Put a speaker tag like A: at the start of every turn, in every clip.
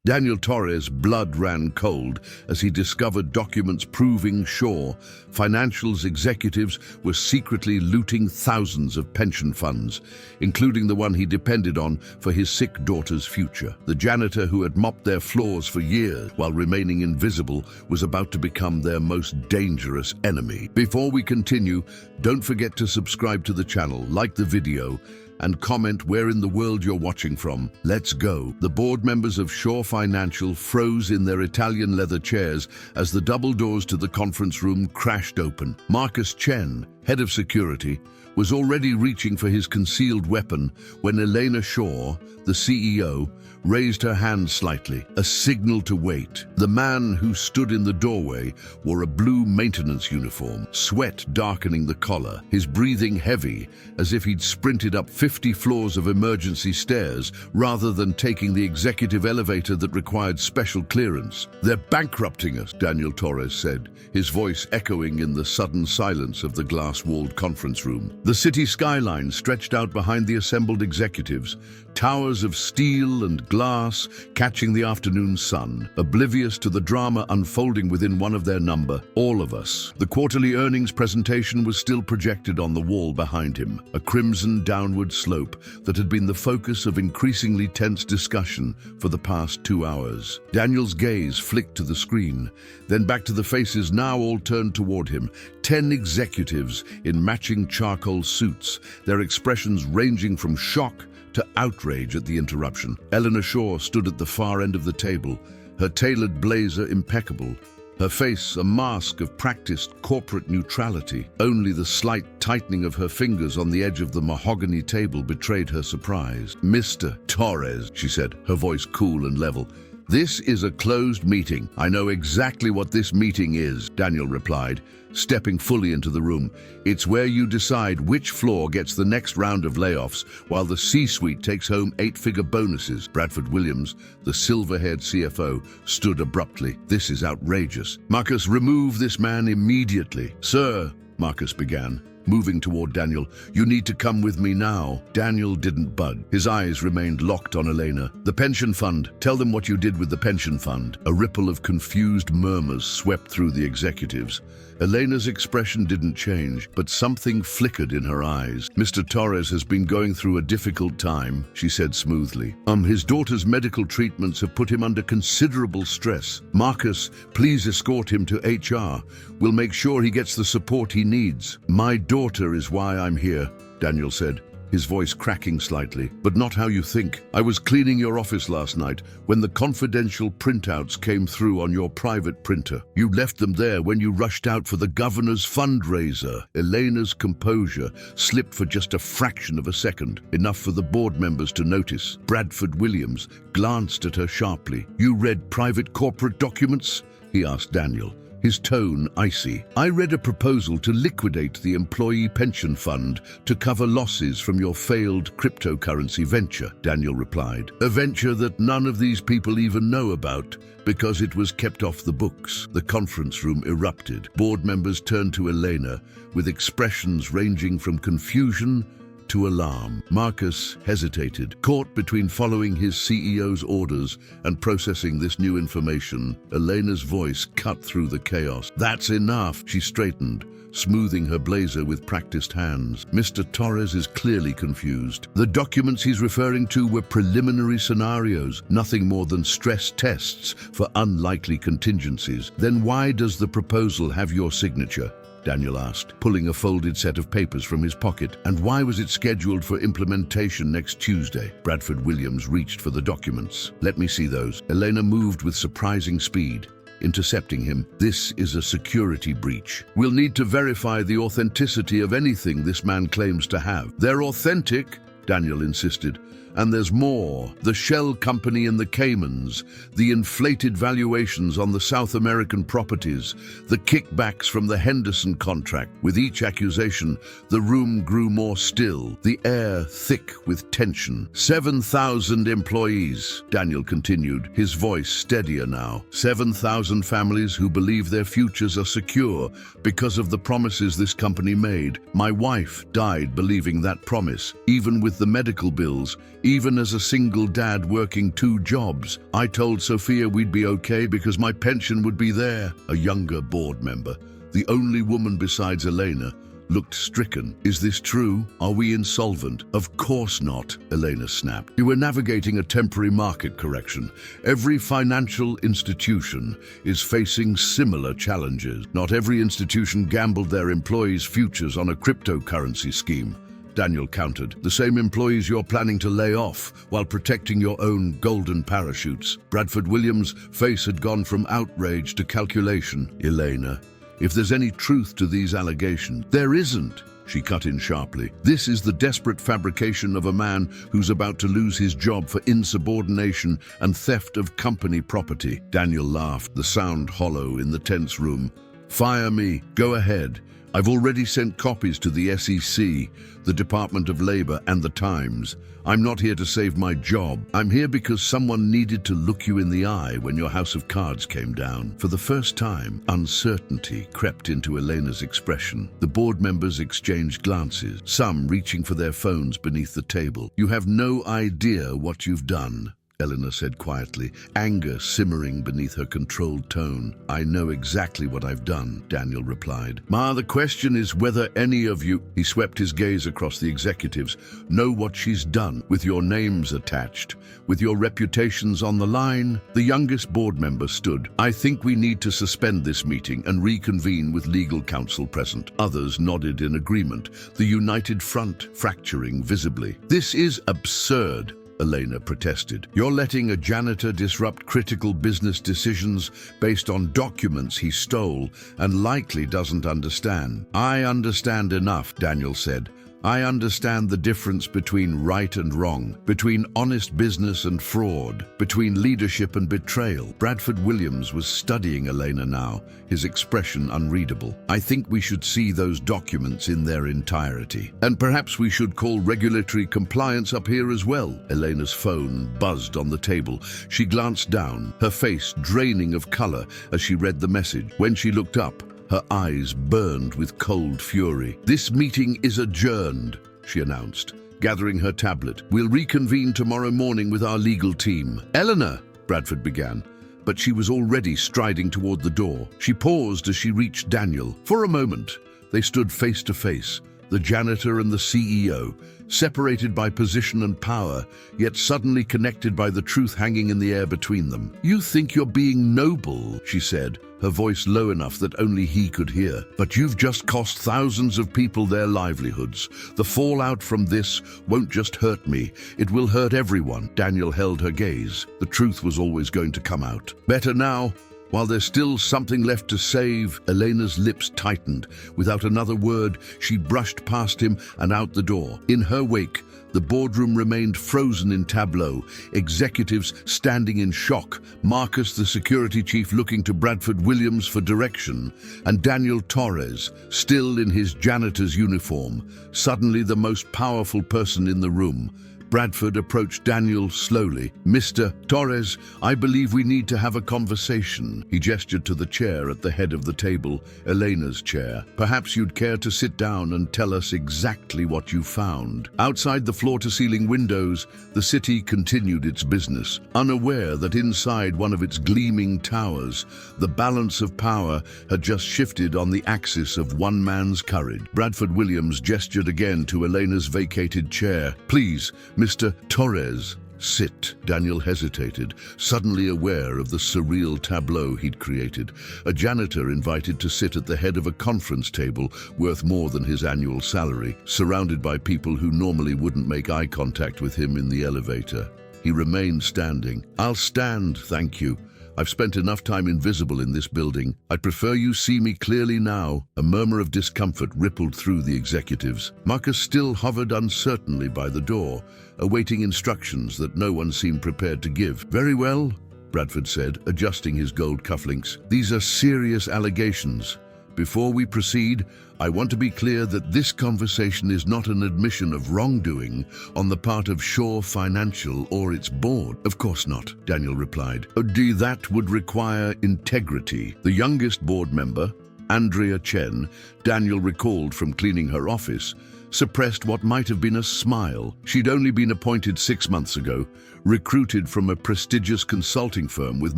A: Daniel Torres' blood ran cold as he discovered documents proving Shaw Financial's executives were secretly looting thousands of pension funds, including the one he depended on for his sick daughter's future. The janitor who had mopped their floors for years while remaining invisible was about to become their most dangerous enemy. Before we continue, don't forget to subscribe to the channel, like the video, and comment where in the world you're watching from. Let's go. The board members of Shaw Financial froze in their Italian leather chairs as the double doors to the conference room crashed open. Marcus Chen, head of security, was already reaching for his concealed weapon when Elena Shaw, the CEO, raised her hand slightly, a signal to wait. The man who stood in the doorway wore a blue maintenance uniform, sweat darkening the collar, his breathing heavy, as if he'd sprinted up 50 floors of emergency stairs rather than taking the executive elevator that required special clearance. "They're bankrupting us," Daniel Torres said, his voice echoing in the sudden silence of the glass-walled conference room. The city skyline stretched out behind the assembled executives, towers of steel and glass catching the afternoon sun, oblivious to the drama unfolding within one of their number, all of us. The quarterly earnings presentation was still projected on the wall behind him, a crimson downward slope that had been the focus of increasingly tense discussion for the past 2 hours. Daniel's gaze flicked to the screen, then back to the faces now all turned toward him. 10 executives in matching charcoal suits, their expressions ranging from shock to outrage at the interruption. Eleanor Shaw stood at the far end of the table, her tailored blazer impeccable, her face a mask of practiced corporate neutrality. Only the slight tightening of her fingers on the edge of the mahogany table betrayed her surprise. "Mr. Torres," she said, her voice cool and level, "this is a closed meeting." "I know exactly what this meeting is," Daniel replied, stepping fully into the room. "It's where you decide which floor gets the next round of layoffs, while the C-suite takes home 8-figure bonuses." Bradford Williams, the silver-haired CFO, stood abruptly. "This is outrageous. Marcus, remove this man immediately." "Sir," Marcus began, moving toward Daniel, "you need to come with me now." Daniel didn't budge. His eyes remained locked on Elena. "The pension fund. Tell them what you did with the pension fund." A ripple of confused murmurs swept through the executives. Elena's expression didn't change, but something flickered in her eyes. "Mr. Torres has been going through a difficult time," she said smoothly. His daughter's medical treatments have put him under considerable stress. Marcus, please escort him to HR. We'll make sure he gets the support he needs." "My daughter is why I'm here," Daniel said, his voice cracking slightly. "But not how you think. I was cleaning your office last night when the confidential printouts came through on your private printer. You left them there when you rushed out for the governor's fundraiser." Elena's composure slipped for just a fraction of a second, enough for the board members to notice. Bradford Williams glanced at her sharply. "You read private corporate documents?" he asked Daniel, his tone icy. "I read a proposal to liquidate the employee pension fund to cover losses from your failed cryptocurrency venture," Daniel replied. "A venture that none of these people even know about because it was kept off the books." The conference room erupted. Board members turned to Elena with expressions ranging from confusion to alarm. Marcus hesitated, caught between following his CEO's orders and processing this new information. Elena's voice cut through the chaos. "That's enough," she straightened, smoothing her blazer with practiced hands. "Mr. Torres is clearly confused. The documents he's referring to were preliminary scenarios, nothing more than stress tests for unlikely contingencies." "Then why does the proposal have your signature?" Daniel asked, pulling a folded set of papers from his pocket. "And why was it scheduled for implementation next Tuesday?" Bradford Williams reached for the documents. "Let me see those." Elena moved with surprising speed, intercepting him. "This is a security breach. We'll need to verify the authenticity of anything this man claims to have." "They're authentic," Daniel insisted. "And there's more. The shell company in the Caymans, the inflated valuations on the South American properties, the kickbacks from the Henderson contract." With each accusation, the room grew more still, the air thick with tension. 7,000 employees, Daniel continued, his voice steadier now. 7,000 families who believe their futures are secure because of the promises this company made. My wife died believing that promise, even with the medical bills, even as a single dad working 2 jobs. I told Sophia we'd be okay because my pension would be there. A younger board member, the only woman besides Elena, looked stricken. Is this true? Are we insolvent? Of course not, Elena snapped. You were navigating a temporary market correction. Every financial institution is facing similar challenges. Not every institution gambled their employees' futures on a cryptocurrency scheme, Daniel countered. The same employees you're planning to lay off while protecting your own golden parachutes. Bradford Williams' face had gone from outrage to calculation. Elena, if there's any truth to these allegations, there isn't, she cut in sharply. This is the desperate fabrication of a man who's about to lose his job for insubordination and theft of company property. Daniel laughed, the sound hollow in the tense room. Fire me, go ahead. I've already sent copies to the SEC, the Department of Labor, and the Times. I'm not here to save my job. I'm here because someone needed to look you in the eye when your house of cards came down. For the first time, uncertainty crept into Elena's expression. The board members exchanged glances, some reaching for their phones beneath the table. You have no idea what you've done, Elena said quietly, anger simmering beneath her controlled tone. I know exactly what I've done, Daniel replied. Ma, the question is whether any of you, he swept his gaze across the executives, know what she's done, with your names attached, with your reputations on the line. The youngest board member stood. I think we need to suspend this meeting and reconvene with legal counsel present. Others nodded in agreement, the united front fracturing visibly. This is absurd, Elena protested. You're letting a janitor disrupt critical business decisions based on documents he stole and likely doesn't understand. I understand enough, Daniel said. I understand the difference between right and wrong, between honest business and fraud, between leadership and betrayal. Bradford Williams was studying Elena now, his expression unreadable. I think we should see those documents in their entirety. And perhaps we should call regulatory compliance up here as well. Elena's phone buzzed on the table. She glanced down, her face draining of color as she read the message. When she looked up, her eyes burned with cold fury. This meeting is adjourned, she announced, gathering her tablet. We'll reconvene tomorrow morning with our legal team. Eleanor, Bradford began, but she was already striding toward the door. She paused as she reached Daniel. For a moment, they stood face to face, the janitor and the CEO, separated by position and power, yet suddenly connected by the truth hanging in the air between them. You think you're being noble, she said, her voice low enough that only he could hear. But you've just cost thousands of people their livelihoods. The fallout from this won't just hurt me, it will hurt everyone. Daniel held her gaze. The truth was always going to come out. Better now. While there's still something left to save, Elena's lips tightened. Without another word, she brushed past him and out the door. In her wake, the boardroom remained frozen in tableau, executives standing in shock, Marcus, the security chief, looking to Bradford Williams for direction, and Daniel Torres, still in his janitor's uniform, suddenly the most powerful person in the room. Bradford approached Daniel slowly. Mr. Torres, I believe we need to have a conversation. He gestured to the chair at the head of the table, Elena's chair. Perhaps you'd care to sit down and tell us exactly what you found. Outside the floor-to-ceiling windows, the city continued its business, unaware that inside one of its gleaming towers, the balance of power had just shifted on the axis of one man's courage. Bradford Williams gestured again to Elena's vacated chair. Please, Mr. Torres, sit. Daniel hesitated, suddenly aware of the surreal tableau he'd created. A janitor invited to sit at the head of a conference table worth more than his annual salary, surrounded by people who normally wouldn't make eye contact with him in the elevator. He remained standing. I'll stand, thank you. I've spent enough time invisible in this building. I'd prefer you see me clearly now. A murmur of discomfort rippled through the executives. Marcus still hovered uncertainly by the door, awaiting instructions that no one seemed prepared to give. Very well, Bradford said, adjusting his gold cufflinks. These are serious allegations. Before we proceed, I want to be clear that this conversation is not an admission of wrongdoing on the part of Shore Financial or its board. Of course not, Daniel replied. That would require integrity. The youngest board member, Andrea Chen, Daniel recalled from cleaning her office, suppressed what might have been a smile. She'd only been appointed 6 months ago, recruited from a prestigious consulting firm with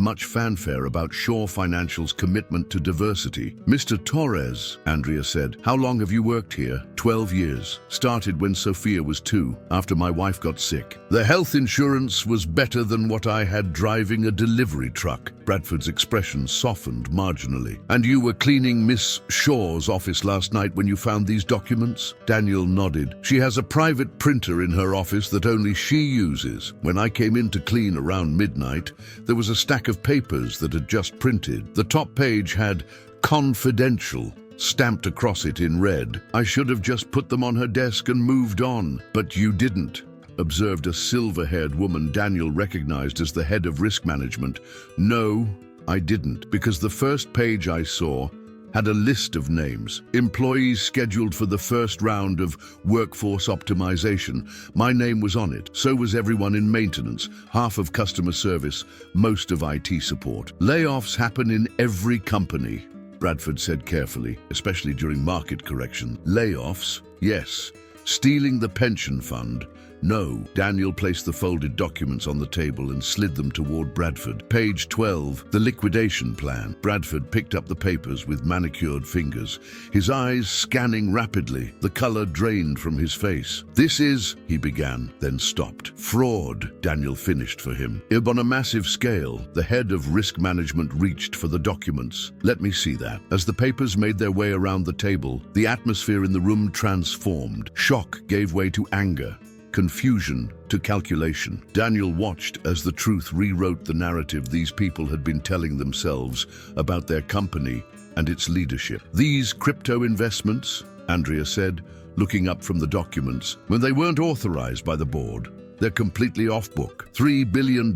A: much fanfare about Shaw Financial's commitment to diversity. "Mr. Torres," Andrea said, "how long have you worked here?" 12 years. Started when Sophia was 2, after my wife got sick. The health insurance was better than what I had driving a delivery truck. Bradford's expression softened marginally. "And you were cleaning Miss Shaw's office last night when you found these documents?" Daniel nodded. "She has a private printer in her office that only she uses. When I came in to clean around midnight, there was a stack of papers that had just printed. The top page had 'Confidential' stamped across it in red. I should have just put them on her desk and moved on. But you didn't," observed a silver-haired woman Daniel recognized as the head of risk management. "No, I didn't, because the first page I saw had a list of names. Employees scheduled for the first round of workforce optimization. My name was on it. So was everyone in maintenance, half of customer service, most of IT support. Layoffs happen in every company," Bradford said carefully, especially during market correction. "Layoffs? Yes. Stealing the pension fund? No." Daniel placed the folded documents on the table and slid them toward Bradford. "Page 12, the liquidation plan." Bradford picked up the papers with manicured fingers, his eyes scanning rapidly. The color drained from his face. "This is," he began, then stopped. "Fraud," Daniel finished for him. On a massive scale, the head of risk management reached for the documents. "Let me see that." As the papers made their way around the table, the atmosphere in the room transformed. Shock gave way to anger, confusion to calculation. Daniel watched as the truth rewrote the narrative these people had been telling themselves about their company and its leadership. "These crypto investments," Andrea said, looking up from the documents, "when they weren't authorized by the board, they're completely off-book. $3 billion,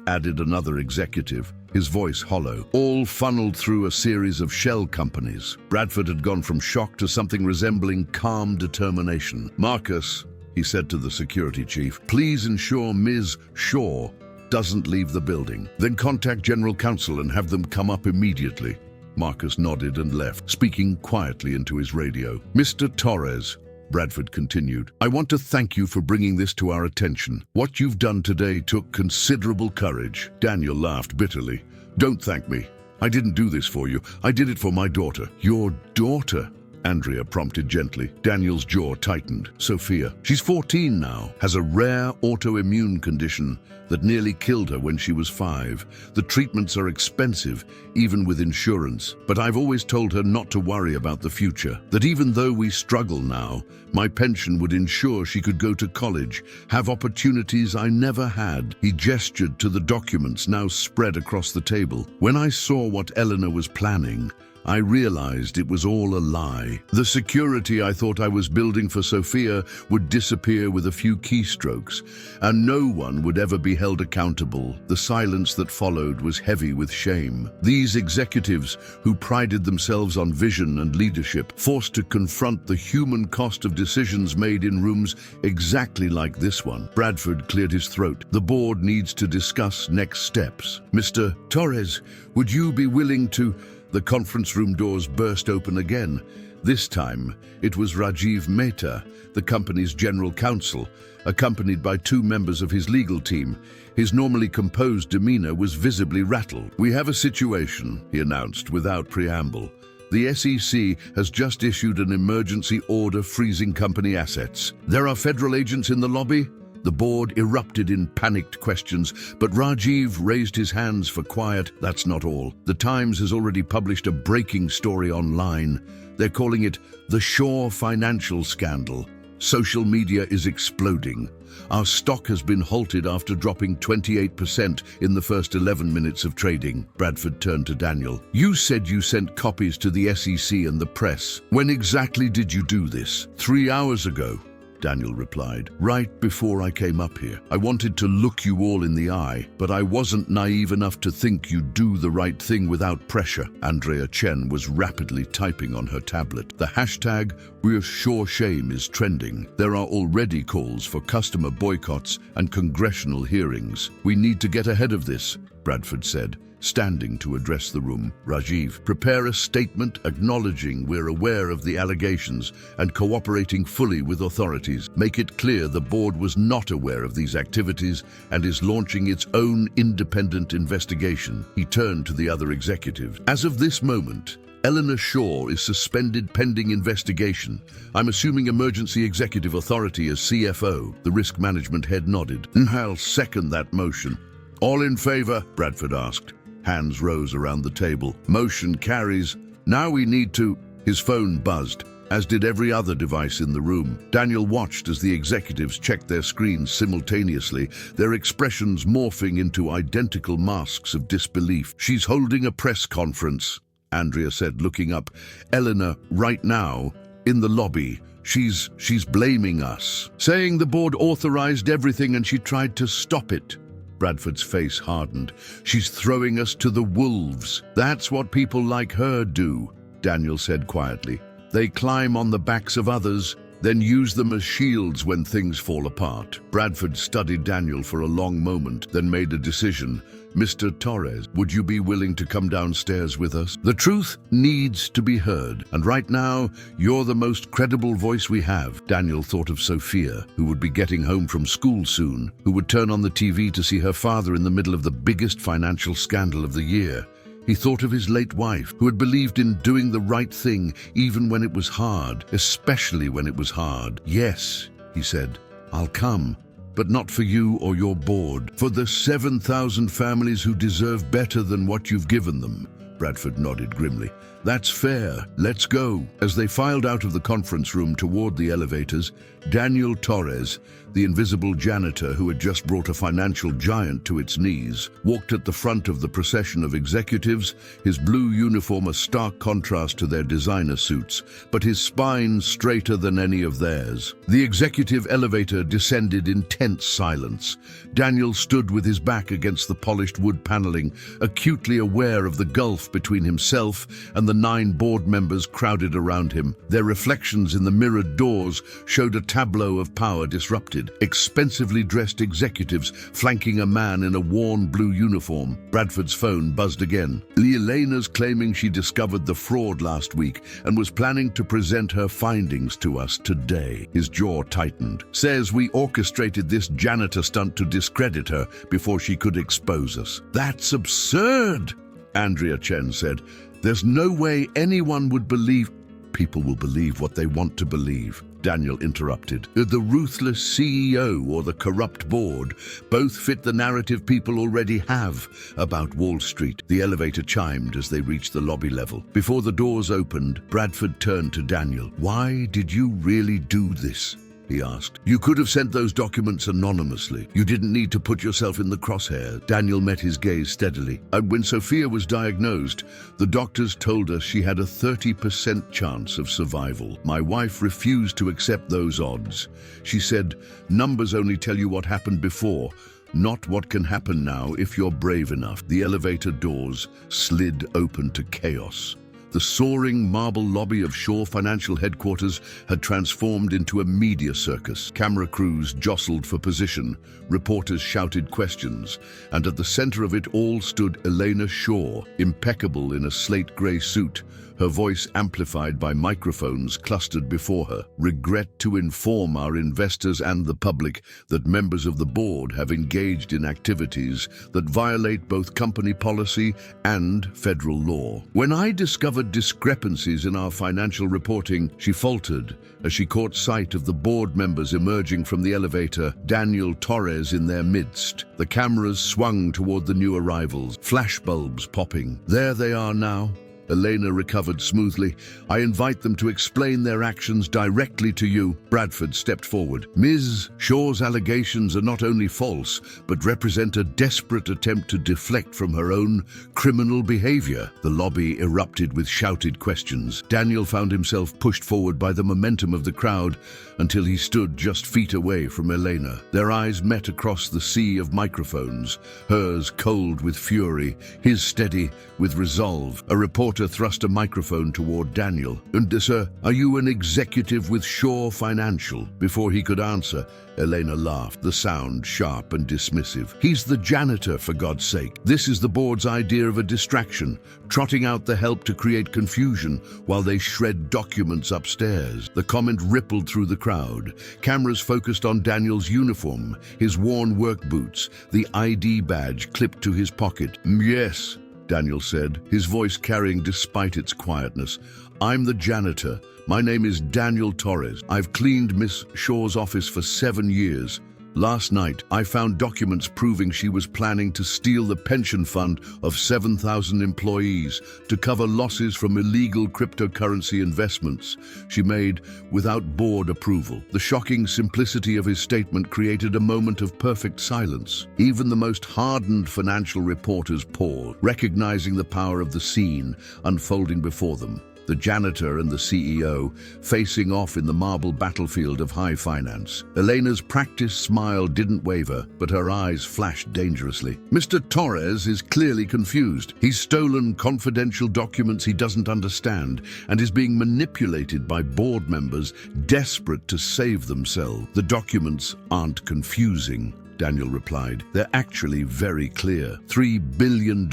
A: added another executive, his voice hollow, all funneled through a series of shell companies." Bradford had gone from shock to something resembling calm determination. "Marcus," he said to the security chief, "please ensure Ms. Shaw doesn't leave the building. Then contact General Counsel and have them come up immediately." Marcus nodded and left, speaking quietly into his radio. "Mr. Torres," Bradford continued, "I want to thank you for bringing this to our attention. What you've done today took considerable courage." Daniel laughed bitterly. "Don't thank me. I didn't do this for you. I did it for my daughter." "Your daughter?" Andrea prompted gently. Daniel's jaw tightened. "Sophia. She's 14 now, has a rare autoimmune condition that nearly killed her when she was 5. The treatments are expensive, even with insurance. But I've always told her not to worry about the future, that even though we struggle now, my pension would ensure she could go to college, have opportunities I never had." He gestured to the documents now spread across the table. "When I saw what Eleanor was planning, I realized it was all a lie. The security I thought I was building for Sophia would disappear with a few keystrokes, and no one would ever be held accountable." The silence that followed was heavy with shame. These executives, who prided themselves on vision and leadership, forced to confront the human cost of decisions made in rooms exactly like this one. Bradford cleared his throat. "The board needs to discuss next steps. Mr. Torres, would you be willing to—" The conference room doors burst open again. This time, it was Rajiv Mehta, the company's general counsel, accompanied by 2 members of his legal team. His normally composed demeanor was visibly rattled. "We have a situation," he announced without preamble. "The SEC has just issued an emergency order freezing company assets. There are federal agents in the lobby?" The board erupted in panicked questions, but Rajiv raised his hands for quiet. "That's not all. The Times has already published a breaking story online. They're calling it the Shaw Financial Scandal. Social media is exploding. Our stock has been halted after dropping 28% in the first 11 minutes of trading." Bradford turned to Daniel. "You said you sent copies to the SEC and the press. When exactly did you do this?" 3 hours ago. Daniel replied, "right before I came up here. I wanted to look you all in the eye, but I wasn't naive enough to think you'd do the right thing without pressure." Andrea Chen was rapidly typing on her tablet. The hashtag "We're Sure Shame" is trending. There are already calls for customer boycotts and congressional hearings. "We need to get ahead of this," Bradford said, standing to address the room. Rajiv, prepare a statement acknowledging we're aware of the allegations and cooperating fully with authorities. Make it clear the board was not aware of these activities and is launching its own independent investigation. He turned to the other executives. As of this moment, Eleanor Shaw is suspended pending investigation. I'm assuming Emergency Executive Authority as CFO. The risk management head nodded. I'll second that motion. All in favor? Bradford asked. Hands rose around the table. Motion carries. Now we need to... His phone buzzed, as did every other device in the room. Daniel watched as the executives checked their screens simultaneously, their expressions morphing into identical masks of disbelief. She's holding a press conference, Andrea said, looking up. Eleanor, right now, in the lobby, she's blaming us, saying the board authorized everything and she tried to stop it. Bradford's face hardened. She's throwing us to the wolves. That's what people like her do, Daniel said quietly. They climb on the backs of others, then use them as shields when things fall apart. Bradford studied Daniel for a long moment, then made a decision. Mr. Torres, would you be willing to come downstairs with us? The truth needs to be heard, and right now, you're the most credible voice we have. Daniel thought of Sophia, who would be getting home from school soon, who would turn on the TV to see her father in the middle of the biggest financial scandal of the year. He thought of his late wife, who had believed in doing the right thing even when it was hard, especially when it was hard. Yes, he said, I'll come. But not for you or your board. For the 7,000 families who deserve better than what you've given them. Bradford nodded grimly. That's fair. Let's go. As they filed out of the conference room toward the elevators, Daniel Torres, the invisible janitor who had just brought a financial giant to its knees, walked at the front of the procession of executives, his blue uniform a stark contrast to their designer suits, but his spine straighter than any of theirs. The executive elevator descended in tense silence. Daniel stood with his back against the polished wood paneling, acutely aware of the gulf between himself and the 9 board members crowded around him. Their reflections in the mirrored doors showed a tableau of power disrupted. Expensively dressed executives flanking a man in a worn blue uniform. Bradford's phone buzzed again. Elena's claiming she discovered the fraud last week and was planning to present her findings to us today. His jaw tightened. Says we orchestrated this janitor stunt to discredit her before she could expose us. That's absurd, Andrea Chen said. There's no way anyone would believe... People will believe what they want to believe, Daniel interrupted. The ruthless CEO or the corrupt board both fit the narrative people already have about Wall Street. The elevator chimed as they reached the lobby level. Before the doors opened, Bradford turned to Daniel. Why did you really do this? He asked. You could have sent those documents anonymously. You didn't need to put yourself in the crosshair. Daniel met his gaze steadily. When Sophia was diagnosed, the doctors told us she had a 30% chance of survival. My wife refused to accept those odds. She said, numbers only tell you what happened before, not what can happen now if you're brave enough. The elevator doors slid open to chaos. The soaring marble lobby of Shaw Financial Headquarters had transformed into a media circus. Camera crews jostled for position, reporters shouted questions, and at the center of it all stood Elena Shaw, impeccable in a slate-gray suit, her voice amplified by microphones clustered before her. Regret to inform our investors and the public that members of the board have engaged in activities that violate both company policy and federal law. When I discovered discrepancies in our financial reporting, she faltered as she caught sight of the board members emerging from the elevator, Daniel Torres in their midst. The cameras swung toward the new arrivals, flashbulbs popping. There they are now. Elena recovered smoothly. I invite them to explain their actions directly to you. Bradford stepped forward. Ms. Shaw's allegations are not only false, but represent a desperate attempt to deflect from her own criminal behavior. The lobby erupted with shouted questions. Daniel found himself pushed forward by the momentum of the crowd until he stood just feet away from Elena. Their eyes met across the sea of microphones, hers cold with fury, his steady with resolve. A reporter reporter thrust a microphone toward Daniel. "And, sir, are you an executive with Shore Financial?" Before he could answer, Elena laughed, the sound sharp and dismissive. "He's the janitor, for God's sake. This is the board's idea of a distraction, trotting out the help to create confusion while they shred documents upstairs." The comment rippled through the crowd. Cameras focused on Daniel's uniform, his worn work boots, the ID badge clipped to his pocket. "Yes," Daniel said, his voice carrying despite its quietness. "I'm the janitor. My name is Daniel Torres. I've cleaned Miss Shore's office for 7 years. Last night, I found documents proving she was planning to steal the pension fund of 7,000 employees to cover losses from illegal cryptocurrency investments she made without board approval." The shocking simplicity of his statement created a moment of perfect silence. Even the most hardened financial reporters paused, recognizing the power of the scene unfolding before them. The janitor and the CEO facing off in the marble battlefield of high finance. Elena's practiced smile didn't waver, but her eyes flashed dangerously. "Mr. Torres is clearly confused. He's stolen confidential documents he doesn't understand and is being manipulated by board members desperate to save themselves." "The documents aren't confusing," Daniel replied. "They're actually very clear. $3 billion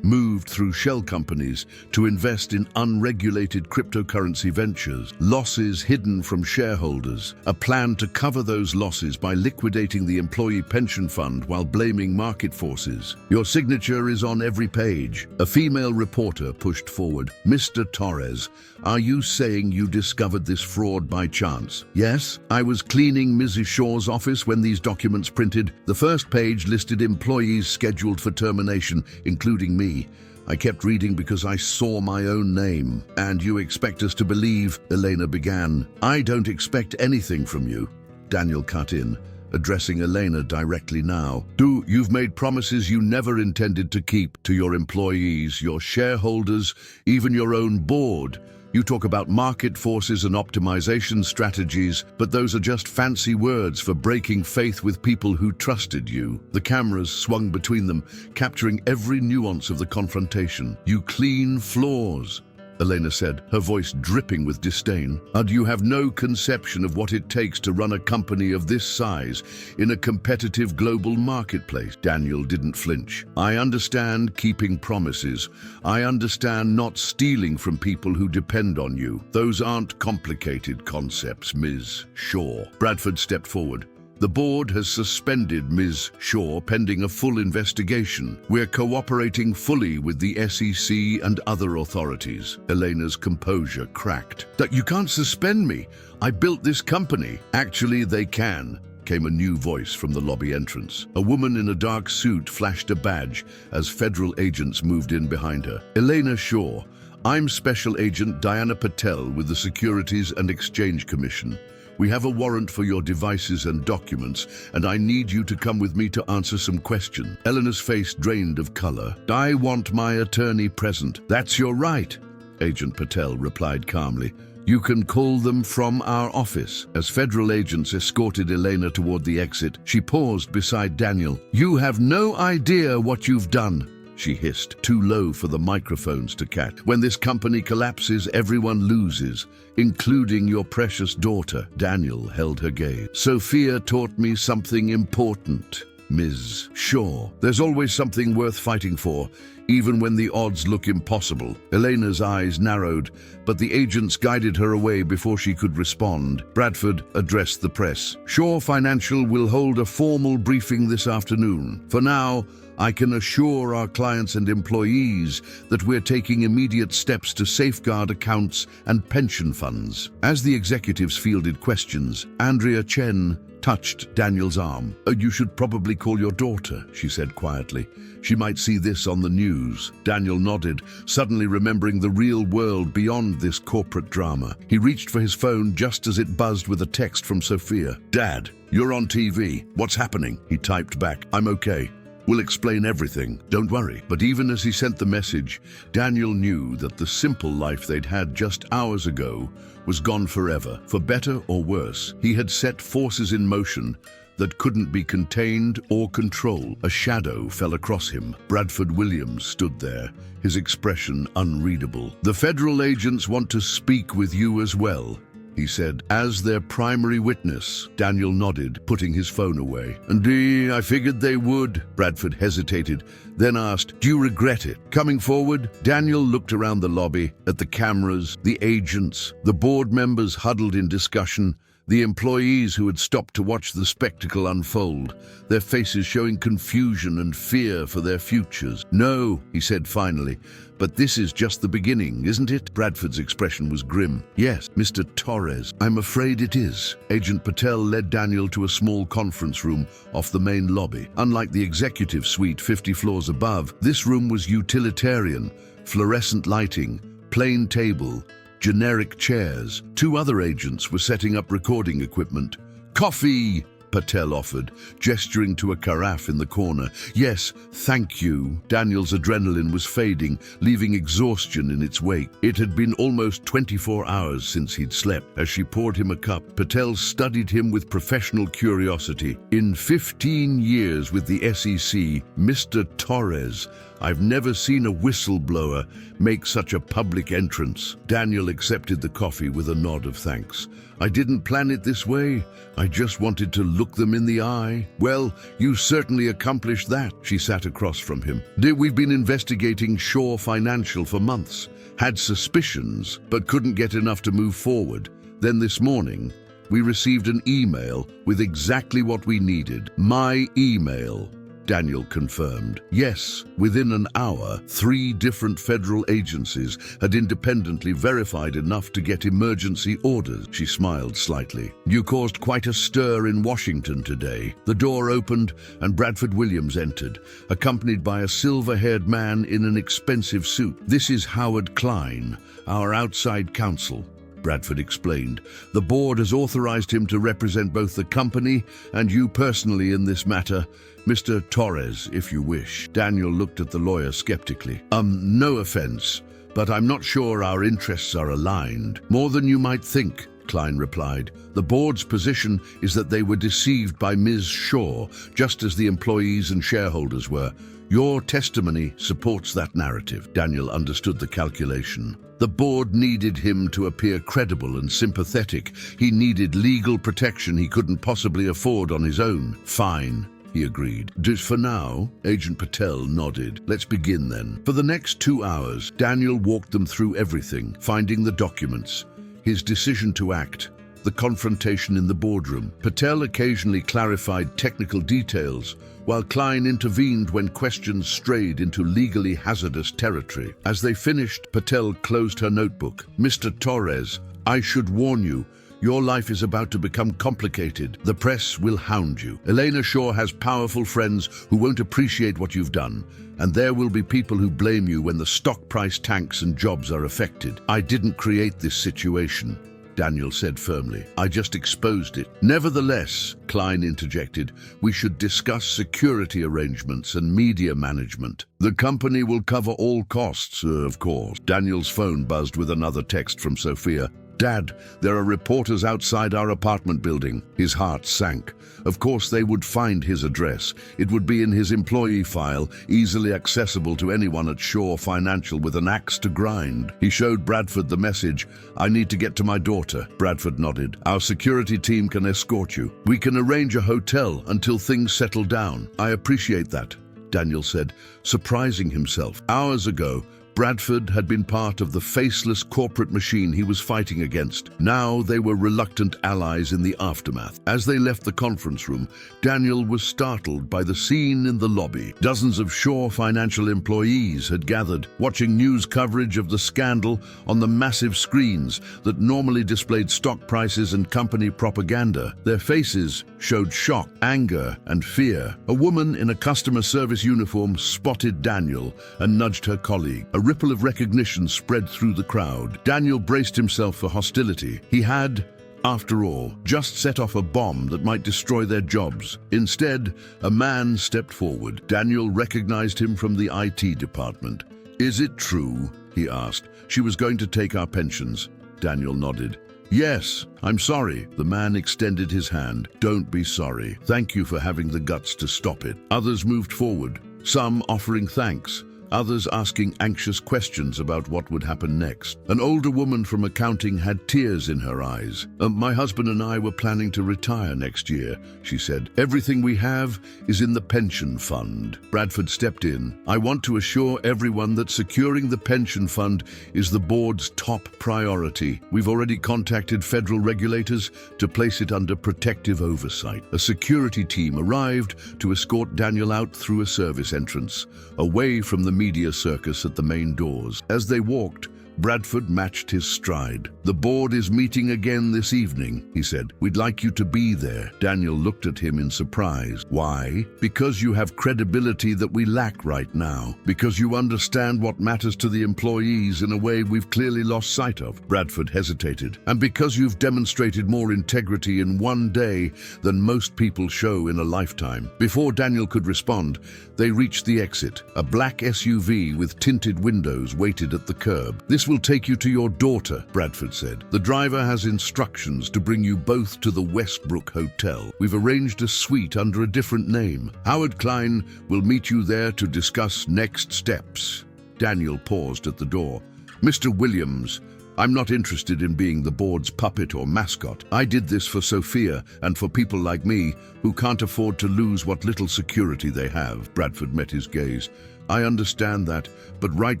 A: moved through shell companies to invest in unregulated cryptocurrency ventures, losses hidden from shareholders, a plan to cover those losses by liquidating the employee pension fund while blaming market forces. Your signature is on every page." A female reporter pushed forward. "Mr. Torres, are you saying you discovered this fraud by chance?" "Yes, I was cleaning Mrs. Shore's office when these documents printed. The first page listed employees scheduled for termination, including me. I kept reading because I saw my own name." "And you expect us to believe," Elena began. "I don't expect anything from you," Daniel cut in, addressing Elena directly now. "You've made promises you never intended to keep to your employees, your shareholders, even your own board. You talk about market forces and optimization strategies, but those are just fancy words for breaking faith with people who trusted you." The cameras swung between them, capturing every nuance of the confrontation. "You clean floors," Elena said, her voice dripping with disdain. "And you have no conception of what it takes to run a company of this size in a competitive global marketplace." Daniel didn't flinch. "I understand keeping promises. I understand not stealing from people who depend on you. Those aren't complicated concepts, Ms. Shore." Bradford stepped forward. "The board has suspended Ms. Shore pending a full investigation. We're cooperating fully with the SEC and other authorities." Elena's composure cracked. "That you can't suspend me. I built this company." "Actually, they can," came a new voice from the lobby entrance. A woman in a dark suit flashed a badge as federal agents moved in behind her. "Elena Shore, I'm Special Agent Diana Patel with the Securities and Exchange Commission. We have a warrant for your devices and documents, and I need you to come with me to answer some questions." Elena's face drained of color. "I want my attorney present." "That's your right," Agent Patel replied calmly. "You can call them from our office." As federal agents escorted Elena toward the exit, she paused beside Daniel. "You have no idea what you've done," she hissed, too low for the microphones to catch. "When this company collapses, everyone loses, including your precious daughter." Daniel held her gaze. "Sophia taught me something important, Ms. Shore. There's always something worth fighting for, even when the odds look impossible." Elena's eyes narrowed, but the agents guided her away before she could respond. Bradford addressed the press. "Shore Financial will hold a formal briefing this afternoon. For now, I can assure our clients and employees that we're taking immediate steps to safeguard accounts and pension funds." As the executives fielded questions, Andrea Chen touched Daniel's arm. "You should probably call your daughter," she said quietly. "She might see this on the news." Daniel nodded, suddenly remembering the real world beyond this corporate drama. He reached for his phone just as it buzzed with a text from Sophia. "Dad, you're on TV. What's happening?" He typed back, "I'm okay. We'll explain everything. Don't worry." But even as he sent the message, Daniel knew that the simple life they'd had just hours ago was gone forever. For better or worse, he had set forces in motion that couldn't be contained or controlled. A shadow fell across him. Bradford Williams stood there, his expression unreadable. "The federal agents want to speak with you as well," he said. "As their primary witness." Daniel nodded, putting his phone away. "And I figured they would." Bradford hesitated, then asked, "Do you regret it?" Coming forward, Daniel looked around the lobby, at the cameras, the agents, the board members huddled in discussion, the employees who had stopped to watch the spectacle unfold, their faces showing confusion and fear for their futures. "No," he said finally, "but this is just the beginning, isn't it?" Bradford's expression was grim. "Yes, Mr. Torres, I'm afraid it is." Agent Patel led Daniel to a small conference room off the main lobby. Unlike the executive suite 50 floors above, this room was utilitarian, fluorescent lighting, plain table, generic chairs. Two other agents were setting up recording equipment. "Coffee," Patel offered, gesturing to a carafe in the corner. "Yes, thank you." Daniel's adrenaline was fading, leaving exhaustion in its wake. It had been almost 24 hours since he'd slept. As she poured him a cup, Patel studied him with professional curiosity. "In 15 years with the SEC, Mr. Torres, I've never seen a whistleblower make such a public entrance." Daniel accepted the coffee with a nod of thanks. "I didn't plan it this way. I just wanted to look them in the eye." "Well, you certainly accomplished that." She sat across from him. "We've been investigating Shore Financial for months. Had suspicions, but couldn't get enough to move forward. Then this morning, we received an email with exactly what we needed." "My email," Daniel confirmed. "Yes, within an hour, 3 different federal agencies had independently verified enough to get emergency orders." She smiled slightly. "You caused quite a stir in Washington today." The door opened and Bradford Williams entered, accompanied by a silver-haired man in an expensive suit. "This is Howard Klein, our outside counsel," Bradford explained. "The board has authorized him to represent both the company and you personally in this matter. Mr. Torres, if you wish." Daniel looked at the lawyer skeptically. No offense, but I'm not sure our interests are aligned." "More than you might think," Klein replied. "The board's position is that they were deceived by Ms. Shaw, just as the employees and shareholders were. Your testimony supports that narrative." Daniel understood the calculation. The board needed him to appear credible and sympathetic. He needed legal protection he couldn't possibly afford on his own. "Fine," he agreed. "Just for now," Agent Patel nodded. "Let's begin then." For the next 2 hours, Daniel walked them through everything, finding the documents, his decision to act, the confrontation in the boardroom. Patel occasionally clarified technical details, while Klein intervened when questions strayed into legally hazardous territory. As they finished, Patel closed her notebook. "Mr. Torres, I should warn you, your life is about to become complicated. The press will hound you. Elena Shaw has powerful friends who won't appreciate what you've done, and there will be people who blame you when the stock price tanks and jobs are affected." "I didn't create this situation," Daniel said firmly. "I just exposed it." "Nevertheless," Klein interjected, "we should discuss security arrangements and media management. The company will cover all costs, of course." Daniel's phone buzzed with another text from Sophia. "Dad, there are reporters outside our apartment building." His heart sank. Of course they would find his address. It would be in his employee file, easily accessible to anyone at Shore Financial with an axe to grind. He showed Bradford the message. "I need to get to my daughter." Bradford nodded. "Our security team can escort you. We can arrange a hotel until things settle down." "I appreciate that," Daniel said, surprising himself. Hours ago, Bradford had been part of the faceless corporate machine he was fighting against. Now they were reluctant allies in the aftermath. As they left the conference room, Daniel was startled by the scene in the lobby. Dozens of Shore Financial employees had gathered, watching news coverage of the scandal on the massive screens that normally displayed stock prices and company propaganda. Their faces showed shock, anger, and fear. A woman in a customer service uniform spotted Daniel and nudged her colleague. A ripple of recognition spread through the crowd. Daniel braced himself for hostility. He had, after all, just set off a bomb that might destroy their jobs. Instead, a man stepped forward. Daniel recognized him from the IT department. "Is it true?" he asked. "She was going to take our pensions." Daniel nodded. Yes, I'm sorry. The man extended his hand. Don't be sorry. Thank you for having the guts to stop it. Others moved forward, some offering thanks, others asking anxious questions about what would happen next. An older woman from accounting had tears in her eyes. My husband and I were planning to retire next year, she said. Everything we have is in the pension fund. Bradford stepped in. I want to assure everyone that securing the pension fund is the board's top priority. We've already contacted federal regulators to place it under protective oversight. A security team arrived to escort Daniel out through a service entrance, away from the media circus at the main doors. As they walked, Bradford matched his stride. The board is meeting again this evening, he said. We'd like you to be there. Daniel looked at him in surprise. Why? Because you have credibility that we lack right now. Because you understand what matters to the employees in a way we've clearly lost sight of. Bradford hesitated. And because you've demonstrated more integrity in one day than most people show in a lifetime. Before Daniel could respond, they reached the exit. A black SUV with tinted windows waited at the curb. This will take you to your daughter, Bradford said. The driver has instructions to bring you both to the Westbrook Hotel. We've arranged a suite under a different name. Howard Klein will meet you there to discuss next steps. Daniel paused at the door. Mr. Williams, I'm not interested in being the board's puppet or mascot. I did this for Sophia and for people like me who can't afford to lose what little security they have. Bradford met his gaze. I understand that, but right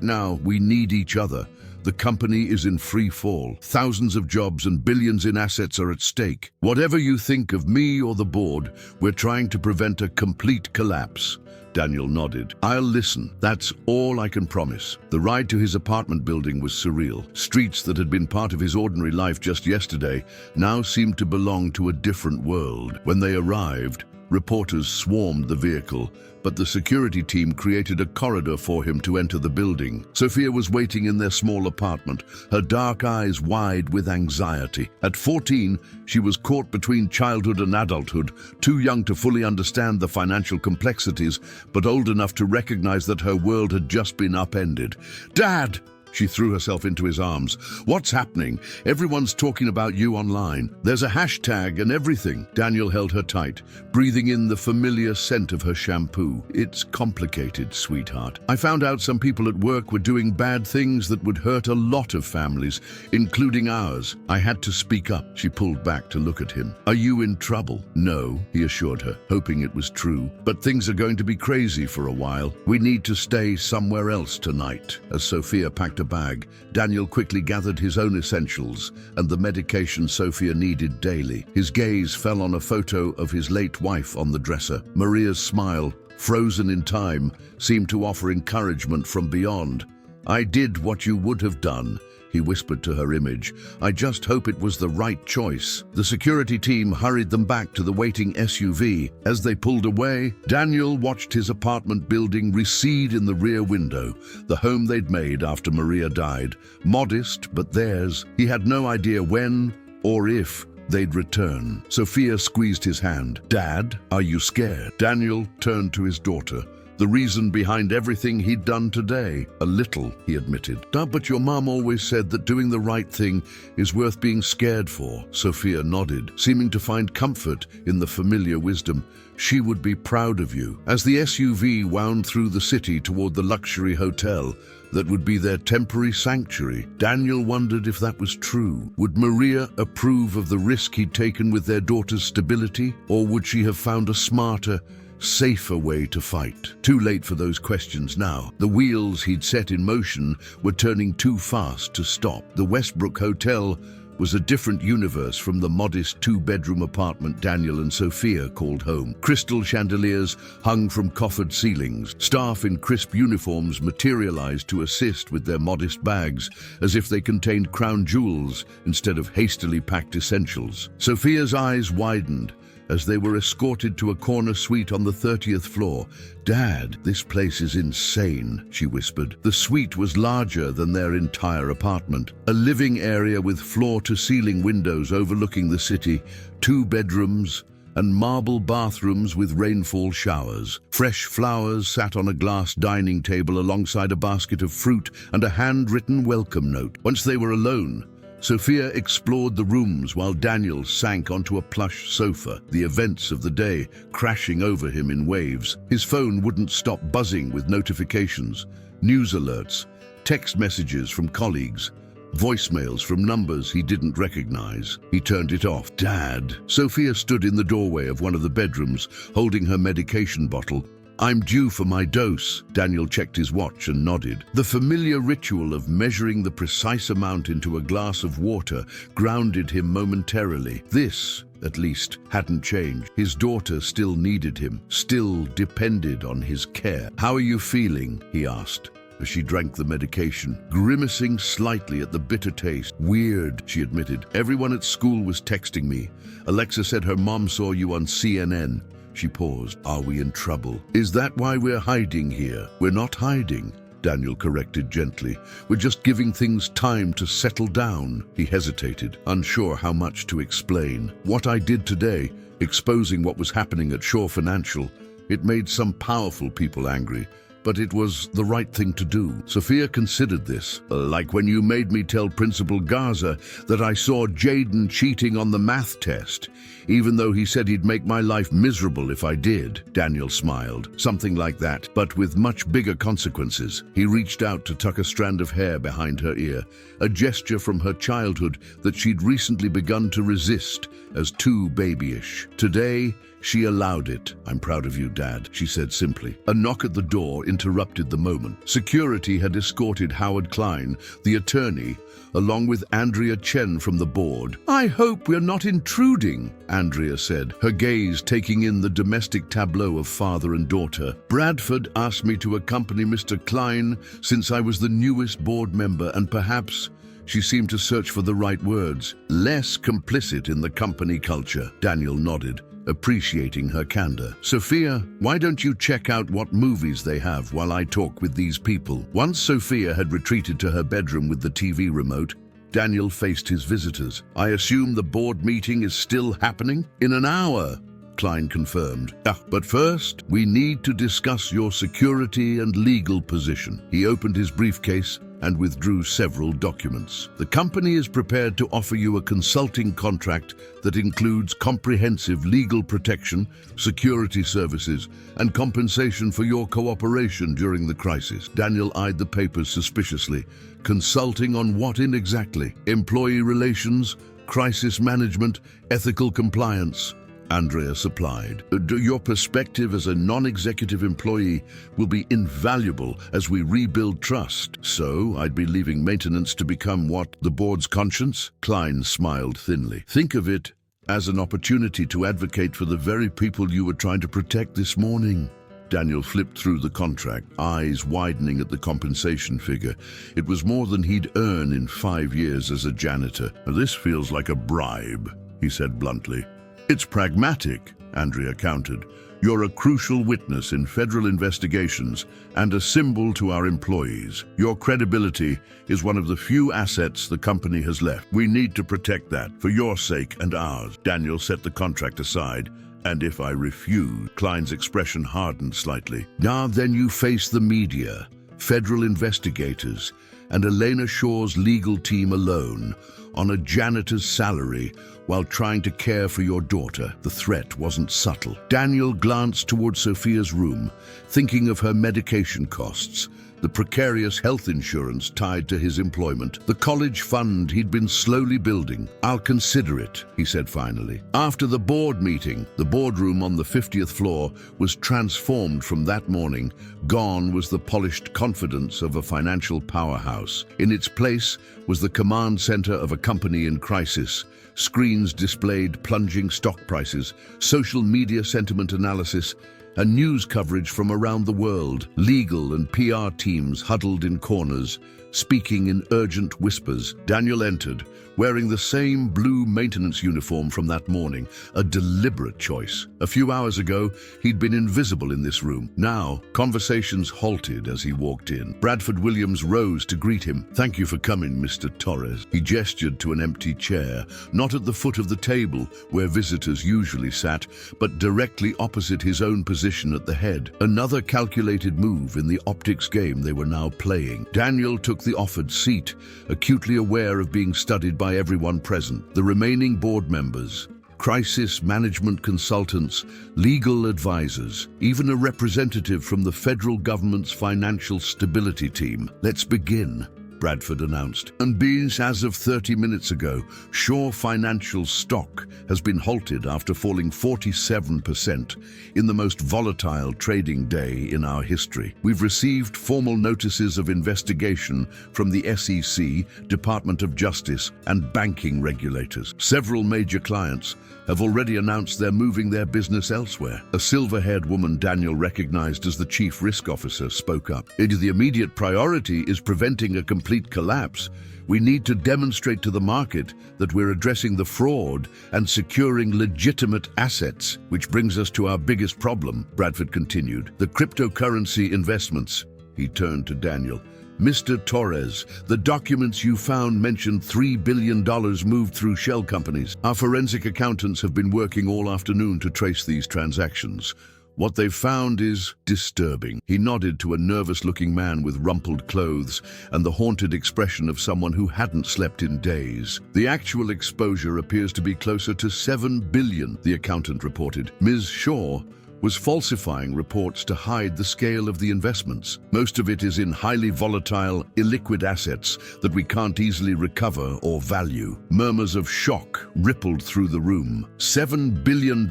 A: now we need each other. The company is in free fall. Thousands of jobs and billions in assets are at stake. Whatever you think of me or the board, we're trying to prevent a complete collapse. Daniel nodded. I'll listen. That's all I can promise. The ride to his apartment building was surreal. Streets that had been part of his ordinary life just yesterday now seemed to belong to a different world. When they arrived, reporters swarmed the vehicle, but the security team created a corridor for him to enter the building. Sophia was waiting in their small apartment, her dark eyes wide with anxiety. At 14, she was caught between childhood and adulthood, too young to fully understand the financial complexities, but old enough to recognize that her world had just been upended. Dad! She threw herself into his arms. What's happening? Everyone's talking about you online. There's a hashtag and everything. Daniel held her tight, breathing in the familiar scent of her shampoo. It's complicated, sweetheart. I found out some people at work were doing bad things that would hurt a lot of families, including ours. I had to speak up. She pulled back to look at him. Are you in trouble? No, he assured her, hoping it was true. But things are going to be crazy for a while. We need to stay somewhere else tonight. As Sophia packed a bag, Daniel quickly gathered his own essentials and the medication Sophia needed daily. His gaze fell on a photo of his late wife on the dresser. Maria's smile, frozen in time, seemed to offer encouragement from beyond. I did what you would have done, he whispered to her image. I just hope it was the right choice. The security team hurried them back to the waiting SUV. As they pulled away, Daniel watched his apartment building recede in the rear window, the home they'd made after Maria died. Modest, but theirs. He had no idea when or if they'd return. Sophia squeezed his hand. Dad, are you scared? Daniel turned to his daughter. The reason behind everything he'd done today. A little, he admitted. But your mom always said that doing the right thing is worth being scared for. Sophia nodded, seeming to find comfort in the familiar wisdom. She would be proud of you. As the SUV wound through the city toward the luxury hotel that would be their temporary sanctuary, Daniel wondered if that was true. Would Maria approve of the risk he'd taken with their daughter's stability, or would she have found a smarter, safer way to fight? Too late for those questions now. The wheels he'd set in motion were turning too fast to stop. The Westbrook Hotel was a different universe from the modest two-bedroom apartment Daniel and Sophia called home. Crystal chandeliers hung from coffered ceilings. Staff in crisp uniforms materialized to assist with their modest bags, as if they contained crown jewels instead of hastily packed essentials. Sophia's eyes widened as they were escorted to a corner suite on the 30th floor. Dad, this place is insane, she whispered. The suite was larger than their entire apartment. A living area with floor-to-ceiling windows overlooking the city, 2 bedrooms, and marble bathrooms with rainfall showers. Fresh flowers sat on a glass dining table alongside a basket of fruit and a handwritten welcome note. Once they were alone, Sophia explored the rooms while Daniel sank onto a plush sofa, the events of the day crashing over him in waves. His phone wouldn't stop buzzing with notifications, news alerts, text messages from colleagues, voicemails from numbers he didn't recognize. He turned it off. "Dad." Sophia stood in the doorway of one of the bedrooms, holding her medication bottle. "I'm due for my dose." Daniel checked his watch and nodded. The familiar ritual of measuring the precise amount into a glass of water grounded him momentarily. This, at least, hadn't changed. His daughter still needed him, still depended on his care. "How are you feeling?" he asked, as she drank the medication, grimacing slightly at the bitter taste. "Weird," she admitted. "Everyone at school was texting me. Alexa said her mom saw you on CNN." She paused. "Are we in trouble? Is that why we're hiding here?" "We're not hiding," Daniel corrected gently. "We're just giving things time to settle down." He hesitated, unsure how much to explain. "What I did today, exposing what was happening at Shore Financial, it made some powerful people angry. But it was the right thing to do." Sophia considered this. "Like when you made me tell Principal Garza that I saw Jaden cheating on the math test, even though he said he'd make my life miserable if I did." Daniel smiled. "Something like that, but with much bigger consequences." He reached out to tuck a strand of hair behind her ear, a gesture from her childhood that she'd recently begun to resist as too babyish. Today, she allowed it. "I'm proud of you, Dad," she said simply. A knock at the door interrupted the moment. Security had escorted Howard Klein, the attorney, along with Andrea Chen from the board. "I hope we're not intruding," Andrea said, her gaze taking in the domestic tableau of father and daughter. "Bradford asked me to accompany Mr. Klein since I was the newest board member and perhaps," she seemed to search for the right words, "less complicit in the company culture." Daniel nodded, appreciating her candor. "Sophia, why don't you check out what movies they have while I talk with these people?" Once Sophia had retreated to her bedroom with the TV remote, Daniel faced his visitors. "I assume the board meeting is still happening?" "In an hour," Klein confirmed. "But first, we need to discuss your security and legal position." He opened his briefcase and withdrew several documents. "The company is prepared to offer you a consulting contract that includes comprehensive legal protection, security services, and compensation for your cooperation during the crisis." Daniel eyed the papers suspiciously. "Consulting on what exactly? Employee relations, crisis management, ethical compliance?" Andrea supplied. "Your perspective as a non-executive employee will be invaluable as we rebuild trust." "So I'd be leaving maintenance to become what? The board's conscience?" Klein smiled thinly. "Think of it as an opportunity to advocate for the very people you were trying to protect this morning." Daniel flipped through the contract, eyes widening at the compensation figure. It was more than he'd earned in 5 years as a janitor. "This feels like a bribe," he said bluntly. "It's pragmatic," Andrea countered. "You're a crucial witness in federal investigations and a symbol to our employees. Your credibility is one of the few assets the company has left. We need to protect that, for your sake and ours." Daniel set the contract aside. "And if I refuse?" Klein's expression hardened slightly. "Now then you face the media, federal investigators, and Elena Shaw's legal team alone, on a janitor's salary, while trying to care for your daughter." The threat wasn't subtle. Daniel glanced toward Sophia's room, thinking of her medication costs, the precarious health insurance tied to his employment, the college fund he'd been slowly building. "I'll consider it," he said finally. After the board meeting, the boardroom on the 50th floor was transformed from that morning. Gone was the polished confidence of a financial powerhouse. In its place was the command center of a company in crisis. Screens displayed plunging stock prices, social media sentiment analysis, and news coverage from around the world. Legal and PR teams huddled in corners, speaking in urgent whispers. Daniel entered, wearing the same blue maintenance uniform from that morning, a deliberate choice. A few hours ago, he'd been invisible in this room. Now, conversations halted as he walked in. Bradford Williams rose to greet him. "Thank you for coming, Mr. Torres." He gestured to an empty chair, not at the foot of the table where visitors usually sat, but directly opposite his own position at the head. Another calculated move in the optics game they were now playing. Daniel took the offered seat, acutely aware of being studied by everyone present. The remaining board members, crisis management consultants, legal advisors, even a representative from the federal government's financial stability team. "Let's begin," Bradford announced. And being as of 30 minutes ago, Shaw Financial stock has been halted after falling 47% in the most volatile trading day in our history. We've received formal notices of investigation from the SEC, Department of Justice, and banking regulators. Several major clients have already announced they're moving their business elsewhere. A silver-haired woman Daniel recognized as the chief risk officer spoke up. "The immediate priority is preventing a complete collapse. We need to demonstrate to the market that we're addressing the fraud and securing legitimate assets," which brings us to our biggest problem, Bradford continued. "The cryptocurrency investments." He turned to Daniel. "Mr. Torres, the documents you found mentioned $3 billion moved through shell companies. Our forensic accountants have been working all afternoon to trace these transactions. What they've found is disturbing." He nodded to a nervous-looking man with rumpled clothes and the haunted expression of someone who hadn't slept in days. "The actual exposure appears to be closer to $7 billion, the accountant reported. Ms. Shaw was falsifying reports to hide the scale of the investments. Most of it is in highly volatile, illiquid assets that we can't easily recover or value." Murmurs of shock rippled through the room. $7 billion,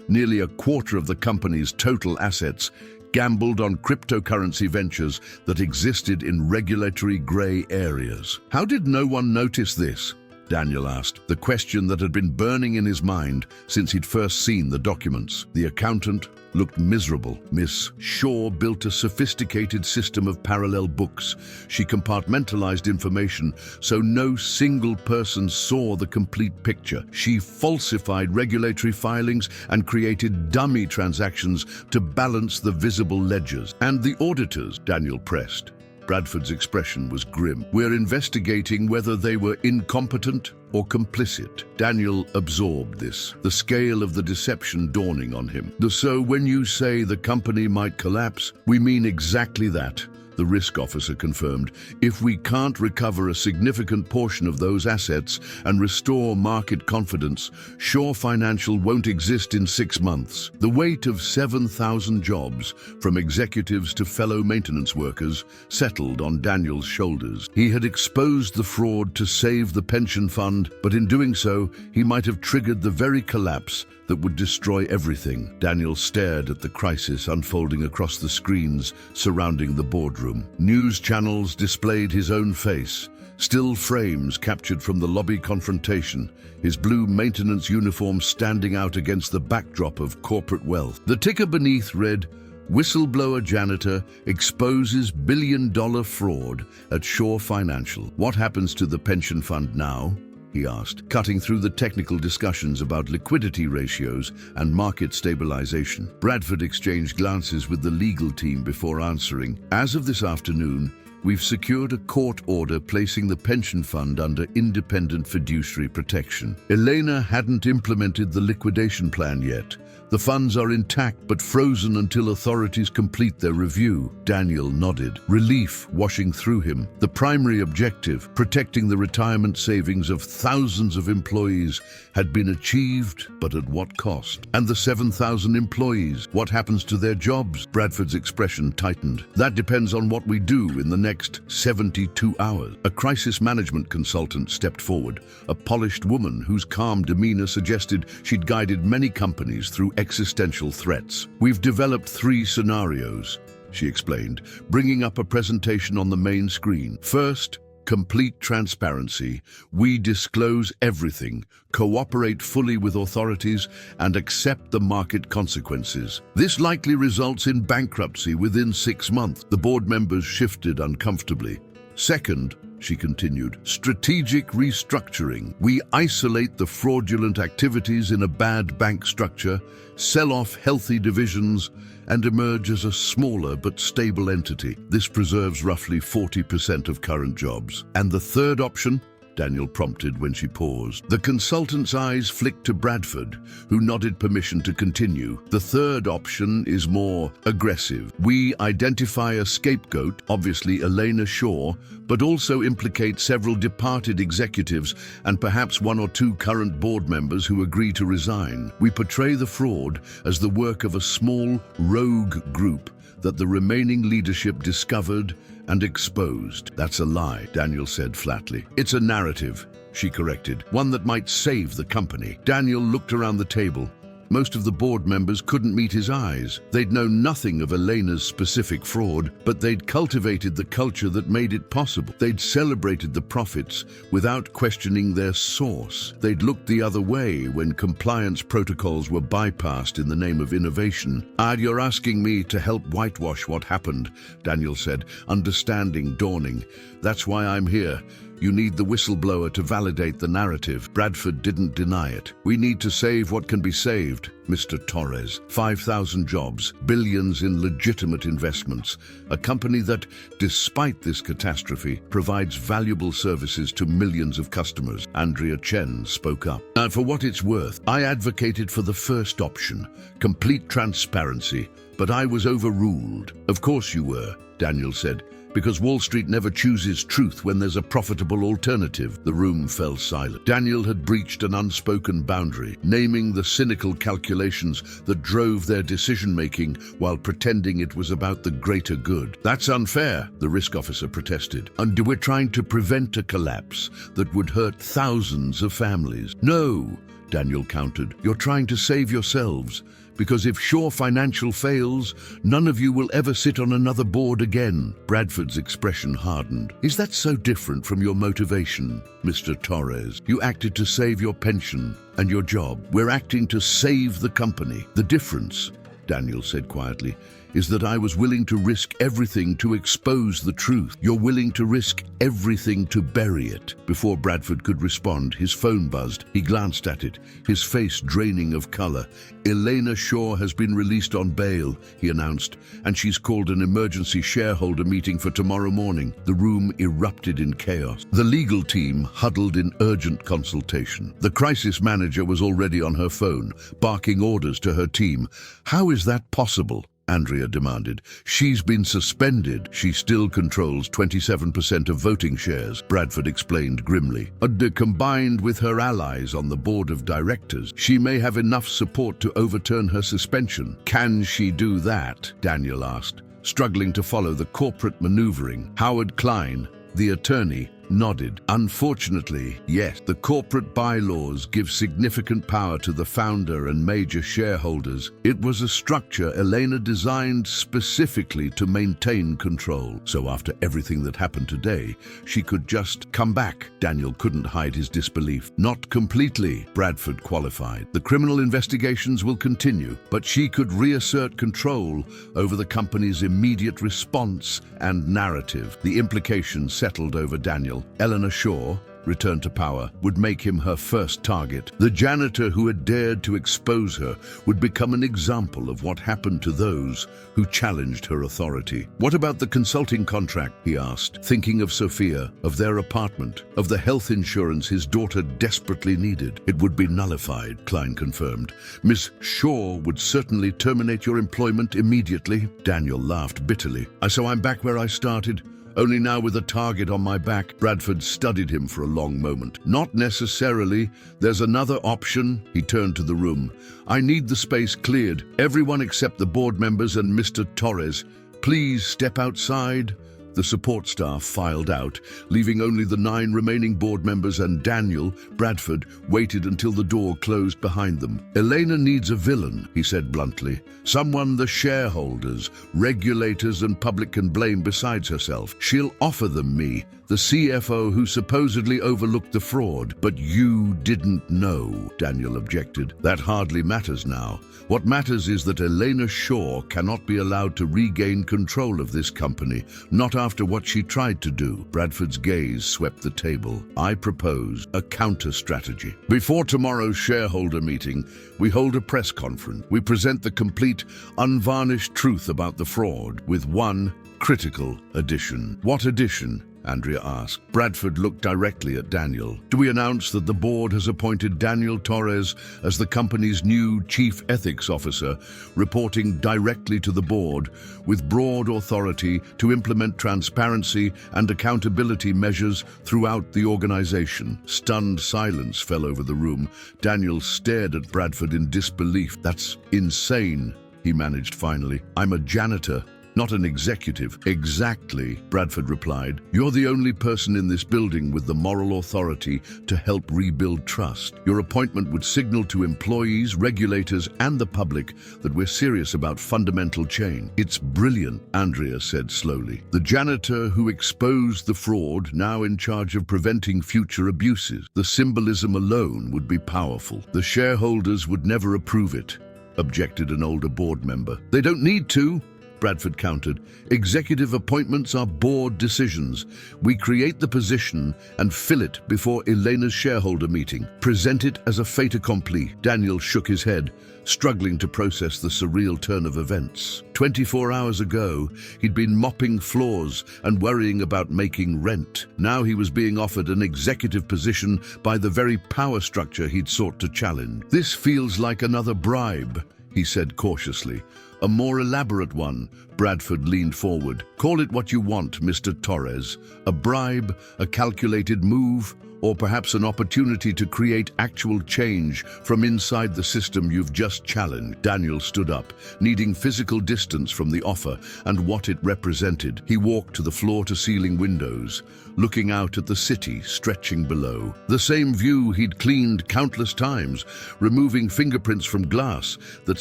A: nearly a quarter of the company's total assets, gambled on cryptocurrency ventures that existed in regulatory gray areas. "How did no one notice this?" Daniel asked, the question that had been burning in his mind since he'd first seen the documents. The accountant looked miserable. "Miss Shaw built a sophisticated system of parallel books. She compartmentalized information so no single person saw the complete picture. She falsified regulatory filings and created dummy transactions to balance the visible ledgers." "And the auditors?" Daniel pressed. Bradford's expression was grim. "We're investigating whether they were incompetent or complicit." Daniel absorbed this, the scale of the deception dawning on him. "So when you say the company might collapse, we mean exactly that," the risk officer confirmed. "If we can't recover a significant portion of those assets and restore market confidence, Shaw Financial won't exist in 6 months." The weight of 7,000 jobs, from executives to fellow maintenance workers, settled on Daniel's shoulders. He had exposed the fraud to save the pension fund, but in doing so, he might have triggered the very collapse that would destroy everything. Daniel stared at the crisis unfolding across the screens surrounding the boardroom. News channels displayed his own face, still frames captured from the lobby confrontation, his blue maintenance uniform standing out against the backdrop of corporate wealth. The ticker beneath read, "Whistleblower Janitor exposes billion-dollar fraud at Shaw Financial." "What happens to the pension fund now?" he asked, cutting through the technical discussions about liquidity ratios and market stabilization. Bradford exchanged glances with the legal team before answering. "As of this afternoon, we've secured a court order placing the pension fund under independent fiduciary protection. Elena hadn't implemented the liquidation plan yet. The funds are intact but frozen until authorities complete their review." Daniel nodded, relief washing through him. The primary objective, protecting the retirement savings of thousands of employees, had been achieved, but at what cost? "And the 7,000 employees, what happens to their jobs?" Bradford's expression tightened. "That depends on what we do in the next 72 hours. A crisis management consultant stepped forward, a polished woman whose calm demeanor suggested she'd guided many companies through existential threats. "We've developed 3 scenarios," she explained, bringing up a presentation on the main screen. "First, complete transparency. We disclose everything, cooperate fully with authorities, and accept the market consequences. This likely results in bankruptcy within 6 months." The board members shifted uncomfortably. "Second," she continued, "strategic restructuring. We isolate the fraudulent activities in a bad bank structure, sell off healthy divisions, and emerge as a smaller but stable entity. This preserves roughly 40% of current jobs." "And the third option?" Daniel prompted when she paused. The consultant's eyes flicked to Bradford, who nodded permission to continue. The third option is more aggressive. We identify a scapegoat, obviously Elena Shaw, but also implicate several departed executives and perhaps one or two current board members who agree to resign. We portray the fraud as the work of a small, rogue group that the remaining leadership discovered and exposed. That's a lie, Daniel said flatly. It's a narrative, she corrected, one that might save the company. Daniel looked around the table. Most of the board members couldn't meet his eyes. They'd known nothing of Elena's specific fraud, but they'd cultivated the culture that made it possible. They'd celebrated the profits without questioning their source. They'd looked the other way when compliance protocols were bypassed in the name of innovation. You're asking me to help whitewash what happened, Daniel said, understanding dawning. That's why I'm here. You need the whistleblower to validate the narrative. Bradford didn't deny it. We need to save what can be saved, Mr. Torres. 5,000 jobs, billions in legitimate investments. A company that, despite this catastrophe, provides valuable services to millions of customers. Andrea Chen spoke up. For what it's worth, I advocated for the first option, complete transparency, but I was overruled. Of course you were, Daniel said. Because Wall Street never chooses truth when there's a profitable alternative. The room fell silent. Daniel had breached an unspoken boundary, naming the cynical calculations that drove their decision-making while pretending it was about the greater good. That's unfair, the risk officer protested. And we're trying to prevent a collapse that would hurt thousands of families. No, Daniel countered. You're trying to save yourselves. Because if Shaw Financial fails, none of you will ever sit on another board again. Bradford's expression hardened. Is that so different from your motivation, Mr. Torres? You acted to save your pension and your job. We're acting to save the company. The difference, Daniel said quietly, is that I was willing to risk everything to expose the truth. You're willing to risk everything to bury it. Before Bradford could respond, his phone buzzed. He glanced at it, his face draining of color. Elena Shaw has been released on bail, he announced, and she's called an emergency shareholder meeting for tomorrow morning. The room erupted in chaos. The legal team huddled in urgent consultation. The crisis manager was already on her phone, barking orders to her team. How is that possible? Andrea demanded. She's been suspended. She still controls 27% of voting shares, Bradford explained grimly. Combined with her allies on the board of directors, she may have enough support to overturn her suspension. Can she do that? Daniel asked, struggling to follow the corporate maneuvering. Howard Klein, the attorney, nodded. Unfortunately, yes, the corporate bylaws give significant power to the founder and major shareholders. It was a structure Elena designed specifically to maintain control. So after everything that happened today, she could just come back. Daniel couldn't hide his disbelief. Not completely, Bradford qualified. The criminal investigations will continue, but she could reassert control over the company's immediate response and narrative. The implications settled over Daniel. Eleanor Shaw, returned to power, would make him her first target. The janitor who had dared to expose her would become an example of what happened to those who challenged her authority. What about the consulting contract, he asked, thinking of Sophia, of their apartment, of the health insurance his daughter desperately needed. It would be nullified, Klein confirmed. Miss Shaw would certainly terminate your employment immediately. Daniel laughed bitterly. So I'm back where I started. Only now with a target on my back. Bradford studied him for a long moment. Not necessarily. There's another option. He turned to the room. I need the space cleared. Everyone except the board members and Mr. Torres. Please step outside. The support staff filed out, leaving only the 9 remaining board members and Daniel. Bradford waited until the door closed behind them. Elena needs a villain, he said bluntly. Someone the shareholders, regulators and public can blame besides herself. She'll offer them me, the CFO who supposedly overlooked the fraud. But you didn't know, Daniel objected. That hardly matters now. What matters is that Elena Shaw cannot be allowed to regain control of this company, not after what she tried to do. Bradford's gaze swept the table. I propose a counter-strategy. Before tomorrow's shareholder meeting, we hold a press conference. We present the complete, unvarnished truth about the fraud with one critical addition. What addition? Andrea asked. Bradford looked directly at Daniel. Do we announce that the board has appointed Daniel Torres as the company's new Chief Ethics Officer, reporting directly to the board, with broad authority to implement transparency and accountability measures throughout the organization? Stunned silence fell over the room. Daniel stared at Bradford in disbelief. That's insane, he managed finally. I'm a janitor, not an executive. Exactly, Bradford replied. You're the only person in this building with the moral authority to help rebuild trust. Your appointment would signal to employees, regulators, and the public that we're serious about fundamental change. It's brilliant, Andrea said slowly. The janitor who exposed the fraud, now in charge of preventing future abuses. The symbolism alone would be powerful. The shareholders would never approve it, objected an older board member. They don't need to, Bradford countered. Executive appointments are board decisions. We create the position and fill it before Elena's shareholder meeting. Present it as a fait accompli. Daniel shook his head, struggling to process the surreal turn of events. 24 hours ago, he'd been mopping floors and worrying about making rent. Now he was being offered an executive position by the very power structure he'd sought to challenge. This feels like another bribe, he said cautiously. A more elaborate one. Bradford leaned forward. Call it what you want, Mr. Torres. A bribe, a calculated move, or perhaps an opportunity to create actual change from inside the system you've just challenged. Daniel stood up, needing physical distance from the offer and what it represented. He walked to the floor-to-ceiling windows, looking out at the city stretching below. The same view he'd cleaned countless times, removing fingerprints from glass that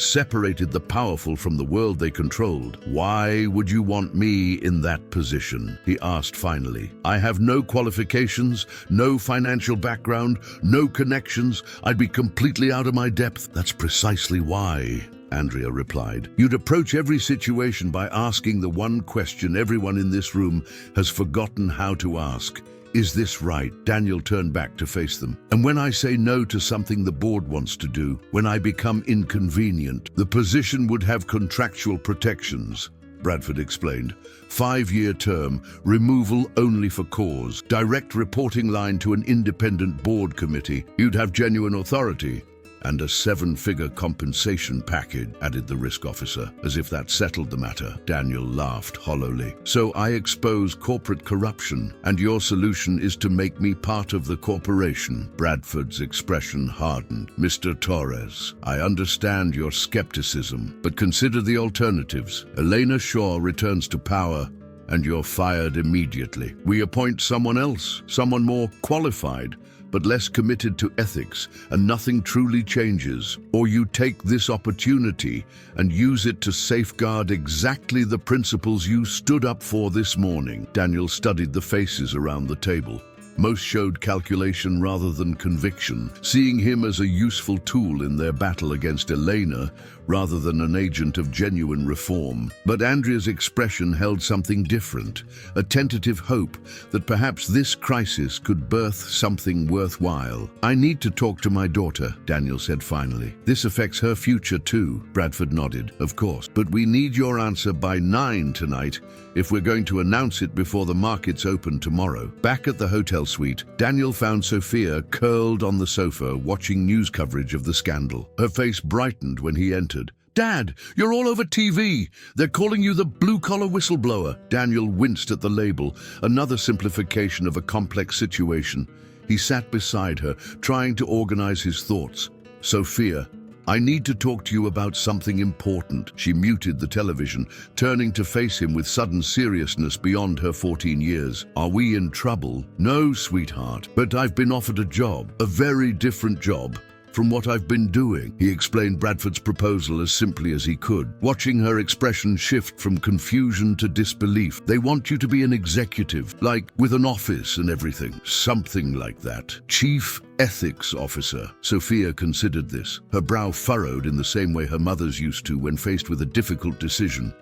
A: separated the powerful from the world they controlled. Why would you want me in that position? He asked finally. I have no qualifications, no financial background, no connections. I'd be completely out of my depth. That's precisely why, Andrea replied. You'd approach every situation by asking the one question everyone in this room has forgotten how to ask. Is this right? Daniel turned back to face them. And when I say no to something the board wants to do, when I become inconvenient, the position would have contractual protections, Bradford explained. 5-year term, removal only for cause, direct reporting line to an independent board committee. You'd have genuine authority. And a 7-figure compensation package, added the risk officer, as if that settled the matter. Daniel laughed hollowly. So I expose corporate corruption, and your solution is to make me part of the corporation. Bradford's expression hardened. Mr. Torres, I understand your skepticism, but consider the alternatives. Elena Shaw returns to power, and you're fired immediately. We appoint someone else, someone more qualified, but less committed to ethics, and nothing truly changes. Or you take this opportunity and use it to safeguard exactly the principles you stood up for this morning. Daniel studied the faces around the table. Most showed calculation rather than conviction, seeing him as a useful tool in their battle against Elena rather than an agent of genuine reform. But Andrea's expression held something different, a tentative hope that perhaps this crisis could birth something worthwhile. I need to talk to my daughter, Daniel said finally. This affects her future too, Bradford nodded. Of course, but we need your answer by 9 tonight if we're going to announce it before the markets open tomorrow. Back at the hotel suite, Daniel found Sophia curled on the sofa watching news coverage of the scandal. Her face brightened when he entered. Dad, you're all over TV. They're calling you the blue-collar whistleblower. Daniel winced at the label, another simplification of a complex situation. He sat beside her, trying to organize his thoughts. Sophia, I need to talk to you about something important. She muted the television, turning to face him with sudden seriousness beyond her 14 years. Are we in trouble? No, sweetheart, but I've been offered a job, a very different job from what I've been doing. He explained Bradford's proposal as simply as he could, watching her expression shift from confusion to disbelief. They want you to be an executive, like with an office and everything. Something like that. Chief Ethics Officer. Sophia considered this, her brow furrowed in the same way her mother's used to when faced with a difficult decision.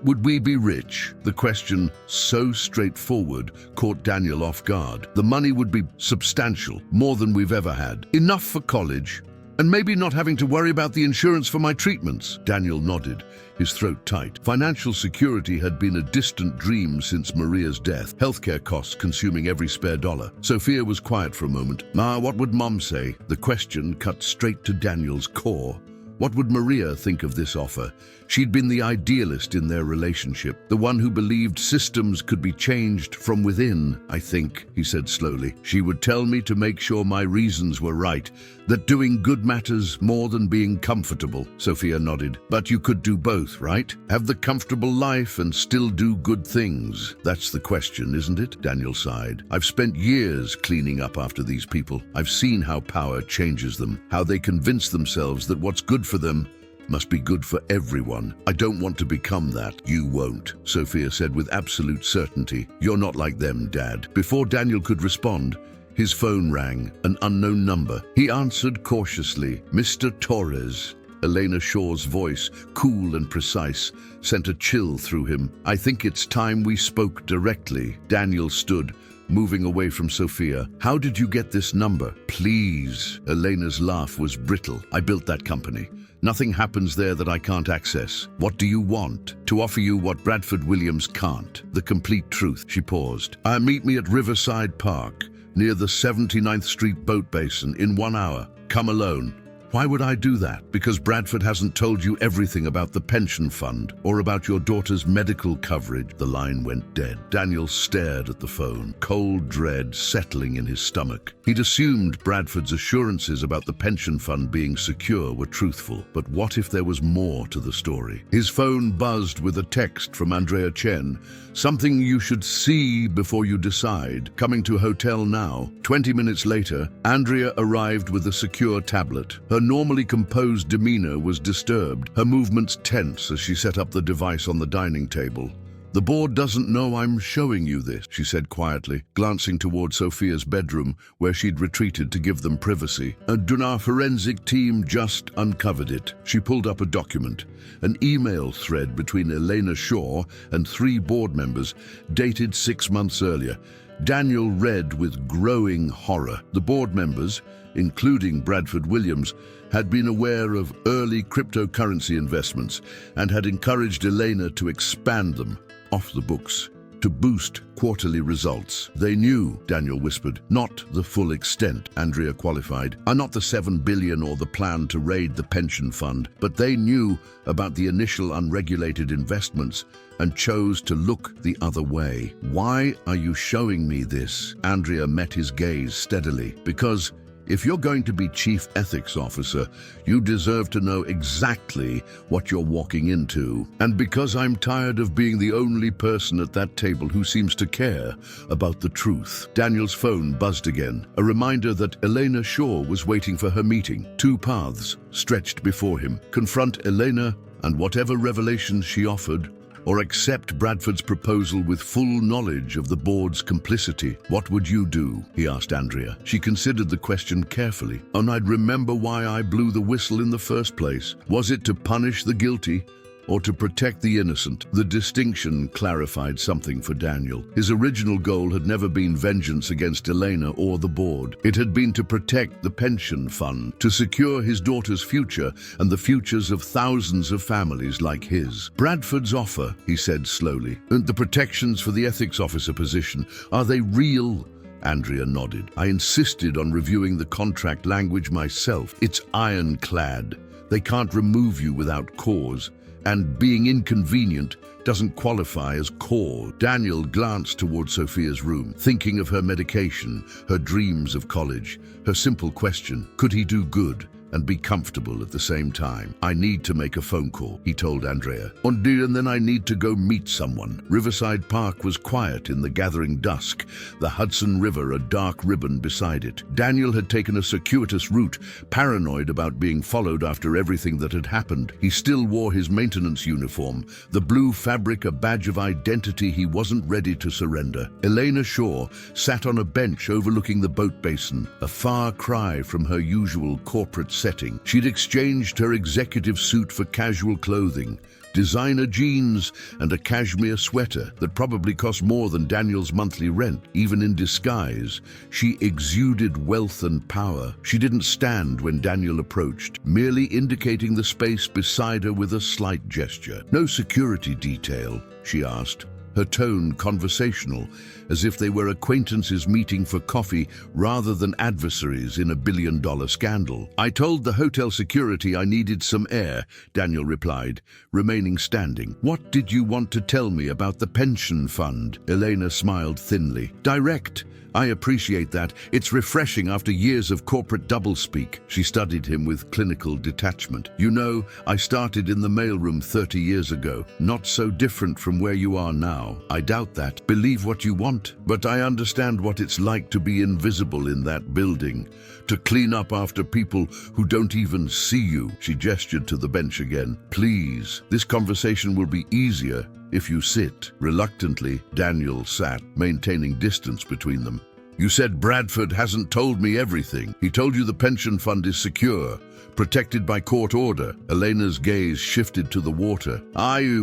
A: Would we be rich? The question, so straightforward, caught Daniel off guard. The money would be substantial, more than we've ever had. Enough for college, And maybe not having to worry about the insurance for my treatments. Daniel nodded, his throat tight. Financial security had been a distant dream since Maria's death, healthcare costs consuming every spare dollar. Sophia was quiet for a moment. What would Mom say? The question cut straight to Daniel's core. What would Maria think of this offer? She'd been the idealist in their relationship, the one who believed systems could be changed from within, I think, he said slowly. She would tell me to make sure my reasons were right, that doing good matters more than being comfortable. Sophia nodded. But you could do both, right? Have the comfortable life and still do good things. That's the question, isn't it? Daniel sighed. I've spent years cleaning up after these people. I've seen how power changes them, how they convince themselves that what's good for them must be good for everyone. I don't want to become that. You won't, Sophia said with absolute certainty. You're not like them, Dad. Before Daniel could respond, his phone rang, an unknown number. He answered cautiously. Mr. Torres. Elena Shaw's voice, cool and precise, sent a chill through him. I think it's time we spoke directly. Daniel stood, moving away from Sophia. How did you get this number? Please. Elena's laugh was brittle. I built that company. Nothing happens there that I can't access. What do you want? To offer you what Bradford Williams can't. The complete truth. She paused. Meet me at Riverside Park, near the 79th Street boat basin, in 1 hour. Come alone. Why would I do that? Because Bradford hasn't told you everything about the pension fund or about your daughter's medical coverage. The line went dead. Daniel stared at the phone, cold dread settling in his stomach. He'd assumed Bradford's assurances about the pension fund being secure were truthful. But what if there was more to the story? His phone buzzed with a text from Andrea Chen. Something you should see before you decide. Coming to hotel now. 20 minutes later, Andrea arrived with a secure tablet. Her normally composed demeanor was disturbed, her movements tense as she set up the device on the dining table. The board doesn't know I'm showing you this, she said quietly, glancing toward Sophia's bedroom, where she'd retreated to give them privacy. Our forensic team just uncovered it. She pulled up a document, an email thread between Elena Shaw and 3 board members, dated 6 months earlier. Daniel read with growing horror. The board members, including Bradford Williams, had been aware of early cryptocurrency investments and had encouraged Elena to expand them off the books to boost quarterly results. They knew, Daniel whispered, not the full extent, Andrea qualified, not the $7 billion or the plan to raid the pension fund, but they knew about the initial unregulated investments and chose to look the other way. Why are you showing me this? Andrea met his gaze steadily. Because if you're going to be chief ethics officer, you deserve to know exactly what you're walking into. And because I'm tired of being the only person at that table who seems to care about the truth. Daniel's phone buzzed again, a reminder that Elena Shaw was waiting for her meeting. 2 paths stretched before him. Confront Elena and whatever revelations she offered, or accept Bradford's proposal with full knowledge of the board's complicity. What would you do? He asked Andrea. She considered the question carefully. And I'd remember why I blew the whistle in the first place. Was it to punish the guilty or to protect the innocent? The distinction clarified something for Daniel. His original goal had never been vengeance against Elena or the board. It had been to protect the pension fund, to secure his daughter's future and the futures of thousands of families like his. Bradford's offer, he said slowly, and the protections for the ethics officer position, are they real? Andrea nodded. I insisted on reviewing the contract language myself. It's ironclad. They can't remove you without cause. And being inconvenient doesn't qualify as core. Daniel glanced toward Sophia's room, thinking of her medication, her dreams of college, her simple question, could he do good and be comfortable at the same time? I need to make a phone call, he told Andrea. And then I need to go meet someone. Riverside Park was quiet in the gathering dusk, the Hudson River a dark ribbon beside it. Daniel had taken a circuitous route, paranoid about being followed after everything that had happened. He still wore his maintenance uniform, the blue fabric a badge of identity he wasn't ready to surrender. Elena Shaw sat on a bench overlooking the boat basin, a far cry from her usual corporate setting. She'd exchanged her executive suit for casual clothing, designer jeans, and a cashmere sweater that probably cost more than Daniel's monthly rent. Even in disguise, she exuded wealth and power. She didn't stand when Daniel approached, merely indicating the space beside her with a slight gesture. "No security detail?" she asked, her tone conversational, as if they were acquaintances meeting for coffee rather than adversaries in a billion-dollar scandal. "I told the hotel security I needed some air," Daniel replied, remaining standing. "What did you want to tell me about the pension fund?" Elena smiled thinly. "Direct. I appreciate that. It's refreshing after years of corporate doublespeak." She studied him with clinical detachment. "You know, I started in the mailroom 30 years ago. Not so different from where you are now. I doubt that. Believe what you want. But I understand what it's like to be invisible in that building, to clean up after people who don't even see you." She gestured to the bench again. "Please, this conversation will be easier if you sit." Reluctantly, Daniel sat, maintaining distance between them. "You said Bradford hasn't told me everything. He told you the pension fund is secure, protected by court order." Elena's gaze shifted to the water.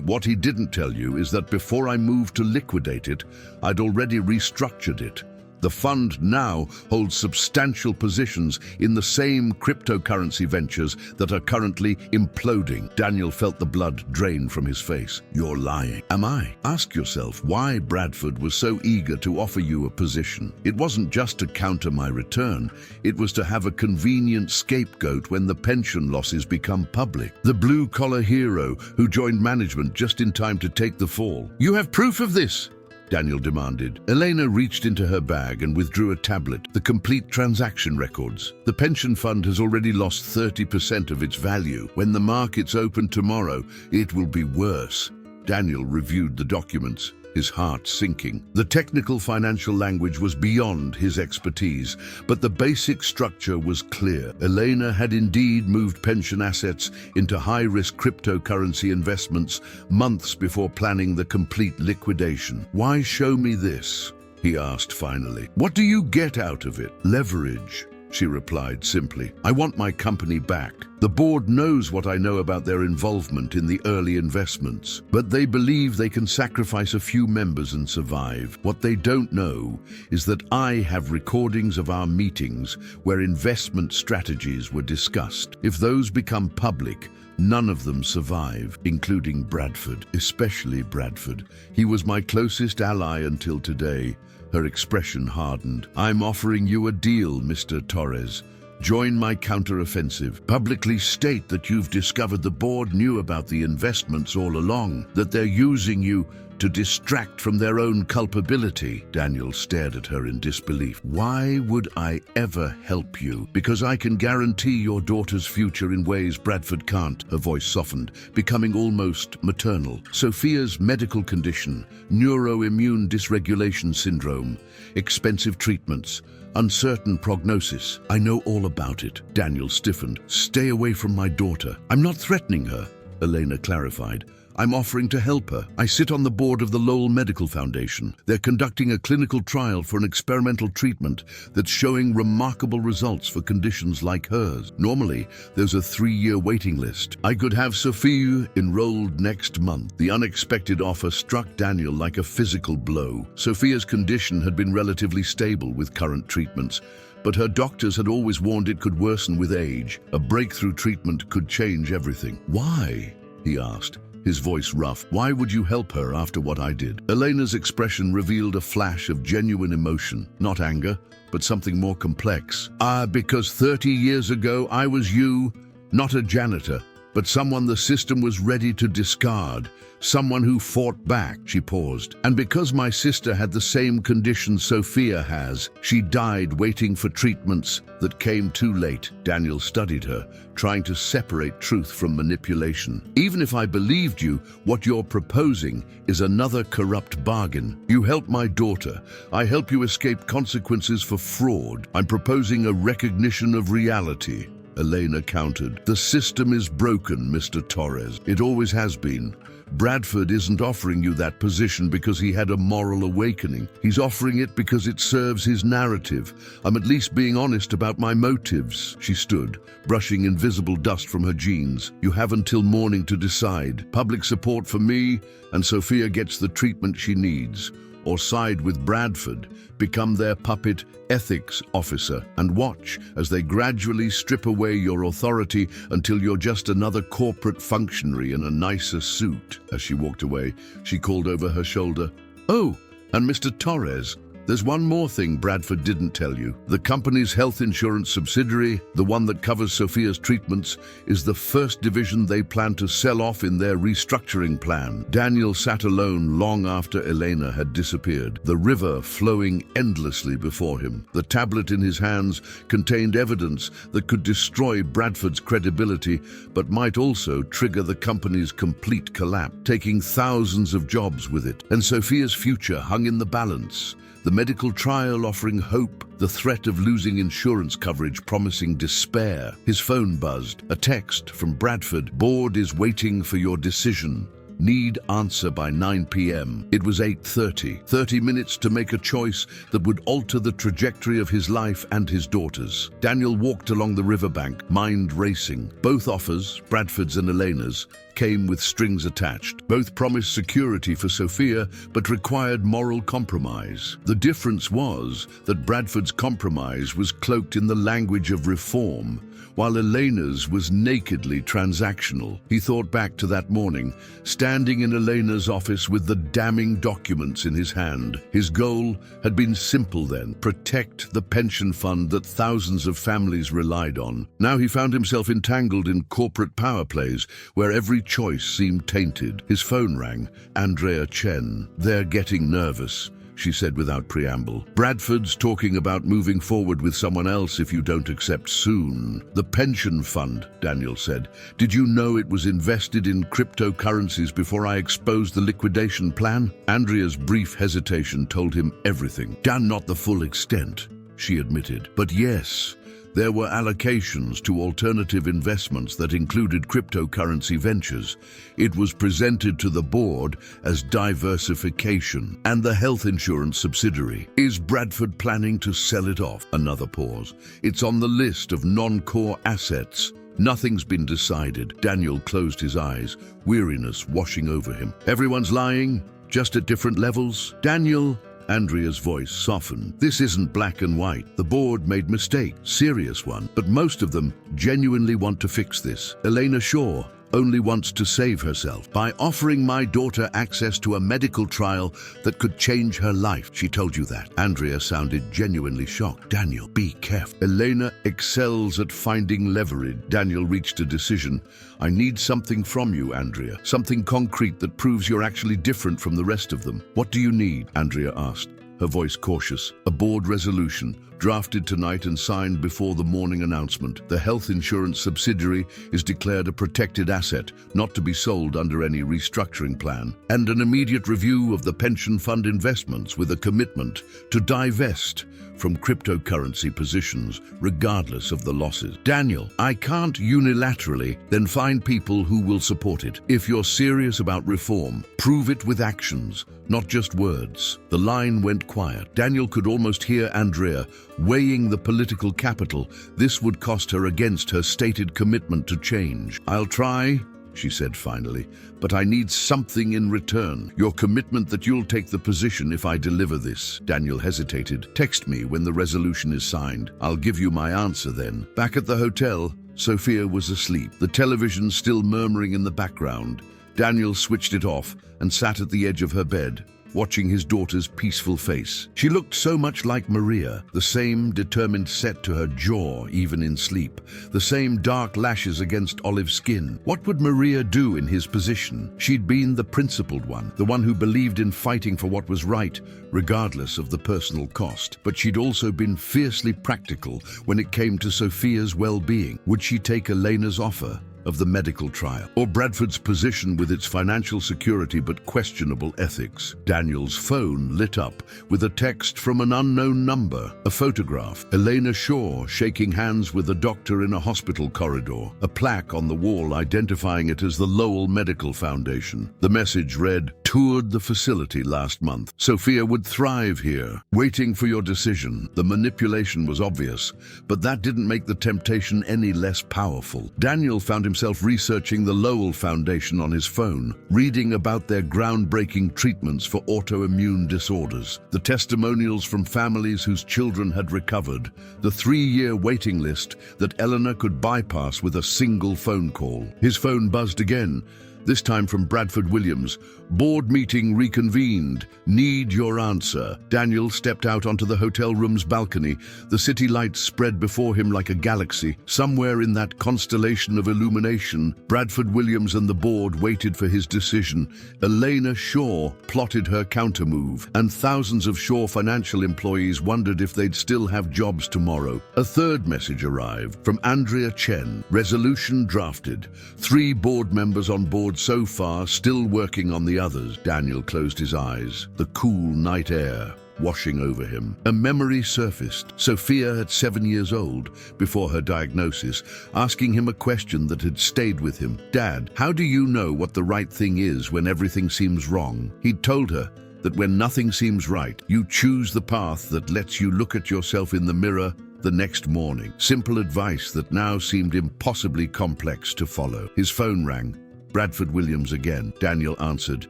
A: What he didn't tell you is that before I moved to liquidate it, I'd already restructured it. The fund now holds substantial positions in the same cryptocurrency ventures that are currently imploding. Daniel felt the blood drain from his face. "You're lying." "Am I?" Ask yourself why Bradford was so eager to offer you a position. It wasn't just to counter my return. It was to have a convenient scapegoat when the pension losses become public. The blue-collar hero who joined management just in time to take the fall. "You have proof of this?" Daniel demanded. Elena reached into her bag and withdrew a tablet, the complete transaction records. "The pension fund has already lost 30% of its value. When the markets open tomorrow, it will be worse." Daniel reviewed the documents, his heart sinking. The technical financial language was beyond his expertise, but the basic structure was clear. Elena had indeed moved pension assets into high-risk cryptocurrency investments months before planning the complete liquidation. "Why show me this?" he asked finally. "What do you get out of it?" "Leverage," she replied simply. "I want my company back. The board knows what I know about their involvement in the early investments, but they believe they can sacrifice a few members and survive. What they don't know is that I have recordings of our meetings where investment strategies were discussed. If those become public, none of them survive, including Bradford, especially Bradford. He was my closest ally until today." Her expression hardened. "I'm offering you a deal, Mr. Torres. Join my counter-offensive. Publicly state that you've discovered the board knew about the investments all along, that they're using you to distract from their own culpability." Daniel stared at her in disbelief. "Why would I ever help you?" "Because I can guarantee your daughter's future in ways Bradford can't." Her voice softened, becoming almost maternal. "Sophia's medical condition, neuroimmune dysregulation syndrome, expensive treatments, uncertain prognosis. I know all about it." Daniel stiffened. "Stay away from my daughter." "I'm not threatening her," Elena clarified. "I'm offering to help her. I sit on the board of the Lowell Medical Foundation. They're conducting a clinical trial for an experimental treatment that's showing remarkable results for conditions like hers. Normally, there's a 3-year waiting list. I could have Sophia enrolled next month." The unexpected offer struck Daniel like a physical blow. Sophia's condition had been relatively stable with current treatments, but her doctors had always warned it could worsen with age. A breakthrough treatment could change everything. "Why?" he asked, his voice rough. "Why would you help her after what I did?" Elena's expression revealed a flash of genuine emotion, not anger, but something more complex. Because 30 years ago I was you, not a janitor, but someone the system was ready to discard, someone who fought back." She paused. "And because my sister had the same condition Sophia has, she died waiting for treatments that came too late." Daniel studied her, trying to separate truth from manipulation. "Even if I believed you, what you're proposing is another corrupt bargain. You help my daughter. I help you escape consequences for fraud. I'm proposing a recognition of reality." Elena countered. "The system is broken, Mr. Torres. It always has been. Bradford isn't offering you that position because he had a moral awakening. He's offering it because it serves his narrative. I'm at least being honest about my motives." She stood, brushing invisible dust from her jeans. "You have until morning to decide. Public support for me, and Sophia gets the treatment she needs. Or side with Bradford, become their puppet ethics officer, and watch as they gradually strip away your authority until you're just another corporate functionary in a nicer suit." As she walked away, she called over her shoulder, "Oh, and Mr. Torres, there's one more thing Bradford didn't tell you. The company's health insurance subsidiary, the one that covers Sophia's treatments, is the first division they plan to sell off in their restructuring plan." Daniel sat alone long after Elena had disappeared, the river flowing endlessly before him. The tablet in his hands contained evidence that could destroy Bradford's credibility, but might also trigger the company's complete collapse, taking thousands of jobs with it. And Sophia's future hung in the balance. The medical trial offering hope, the threat of losing insurance coverage promising despair. His phone buzzed. A text from Bradford. "Board is waiting for your decision. Need answer by 9 p.m. It was 8:30. 30 minutes to make a choice that would alter the trajectory of his life and his daughter's. Daniel walked along the riverbank, mind racing. Both offers, Bradford's and Elena's, came with strings attached. Both promised security for Sophia, but required moral compromise. The difference was that Bradford's compromise was cloaked in the language of reform, while Elena's was nakedly transactional. He thought back to that morning, standing in Elena's office with the damning documents in his hand. His goal had been simple then: protect the pension fund that thousands of families relied on. Now he found himself entangled in corporate power plays, where every choice seemed tainted. His phone rang. Andrea Chen. "They're getting nervous," she said without preamble. "Bradford's talking about moving forward with someone else if you don't accept soon." "The pension fund," Daniel said. "Did you know it was invested in cryptocurrencies before I exposed the liquidation plan?" Andrea's brief hesitation told him everything. "Dan, not the full extent," she admitted. "But yes, there were allocations to alternative investments that included cryptocurrency ventures. It was presented to the board as diversification. And the health insurance subsidiary. Is Bradford planning to sell it off?" Another pause. "It's on the list of non-core assets. Nothing's been decided." Daniel closed his eyes, weariness washing over him. "Everyone's lying, just at different levels?" "Daniel," Andrea's voice softened, "this isn't black and white. The board made mistakes, serious one, but most of them genuinely want to fix this. Elena Shaw only wants to save herself by offering my daughter access to a medical trial that could change her life. She told you that?" Andrea sounded genuinely shocked. "Daniel, be careful. Elena excels at finding leverage." Daniel reached a decision. "I need something from you, Andrea. Something concrete that proves you're actually different from the rest of them." "What do you need?" Andrea asked, her voice cautious. "A board resolution, drafted tonight and signed before the morning announcement. The health insurance subsidiary is declared a protected asset, not to be sold under any restructuring plan. And an immediate review of the pension fund investments with a commitment to divest from cryptocurrency positions, regardless of the losses." "Daniel, I can't unilaterally." "Then find people who will support it. If you're serious about reform, prove it with actions, not just words." The line went quiet. Daniel could almost hear Andrea weighing the political capital this would cost her against her stated commitment to change. "I'll try," she said finally, "but I need something in return. Your commitment that you'll take the position if I deliver this." Daniel hesitated. "Text me when the resolution is signed. I'll give you my answer then." Back at the hotel, Sophia was asleep, the television still murmuring in the background. Daniel switched it off and sat at the edge of her bed, watching his daughter's peaceful face. She looked so much like Maria, the same determined set to her jaw even in sleep, the same dark lashes against olive skin. What would Maria do in his position? She'd been the principled one, the one who believed in fighting for what was right, regardless of the personal cost. But she'd also been fiercely practical when it came to Sophia's well-being. Would she take Elena's offer? of the medical trial, or Bradford's position with its financial security but questionable ethics. Daniel's phone lit up with a text from an unknown number, a photograph, Elena Shaw shaking hands with a doctor in a hospital corridor, a plaque on the wall identifying it as the Lowell Medical Foundation. The message read, "Toured the facility last month. Sophia would thrive here. Waiting for your decision." The manipulation was obvious, but that didn't make the temptation any less powerful. Daniel found himself researching the Lowell Foundation on his phone, reading about their groundbreaking treatments for autoimmune disorders, the testimonials from families whose children had recovered, the 3-year waiting list that Eleanor could bypass with a single phone call. His phone buzzed again, this time from Bradford Williams. "Board meeting reconvened. Need your answer." Daniel stepped out onto the hotel room's balcony. The city lights spread before him like a galaxy. Somewhere in that constellation of illumination, Bradford Williams and the board waited for his decision. Elena Shaw plotted her countermove, and thousands of Shaw financial employees wondered if they'd still have jobs tomorrow. A third message arrived from Andrea Chen. Resolution drafted. 3 board members on board so far, still working on the others. Daniel closed his eyes, the cool night air washing over him. A memory surfaced. Sophia, at 7 years old, before her diagnosis, asking him a question that had stayed with him. "Dad, how do you know what the right thing is when everything seems wrong?" He'd told her that when nothing seems right, you choose the path that lets you look at yourself in the mirror the next morning. Simple advice that now seemed impossibly complex to follow. His phone rang. Bradford Williams again. Daniel answered.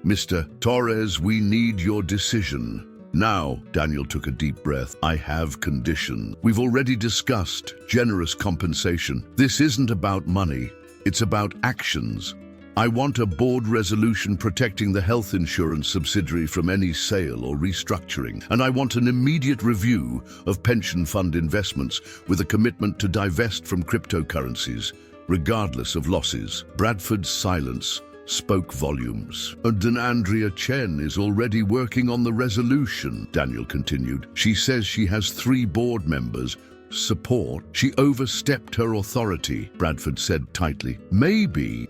A: "Mr. Torres, we need your decision." "Now," Daniel took a deep breath, "I have conditions. We've already discussed generous compensation. This isn't about money, it's about actions. I want a board resolution protecting the health insurance subsidiary from any sale or restructuring, and I want an immediate review of pension fund investments with a commitment to divest from cryptocurrencies, regardless of losses." Bradford's silence spoke volumes. "And Andrea Chen is already working on the resolution," Daniel continued. "She says she has 3 board members. Support. She overstepped her authority," Bradford said tightly. Maybe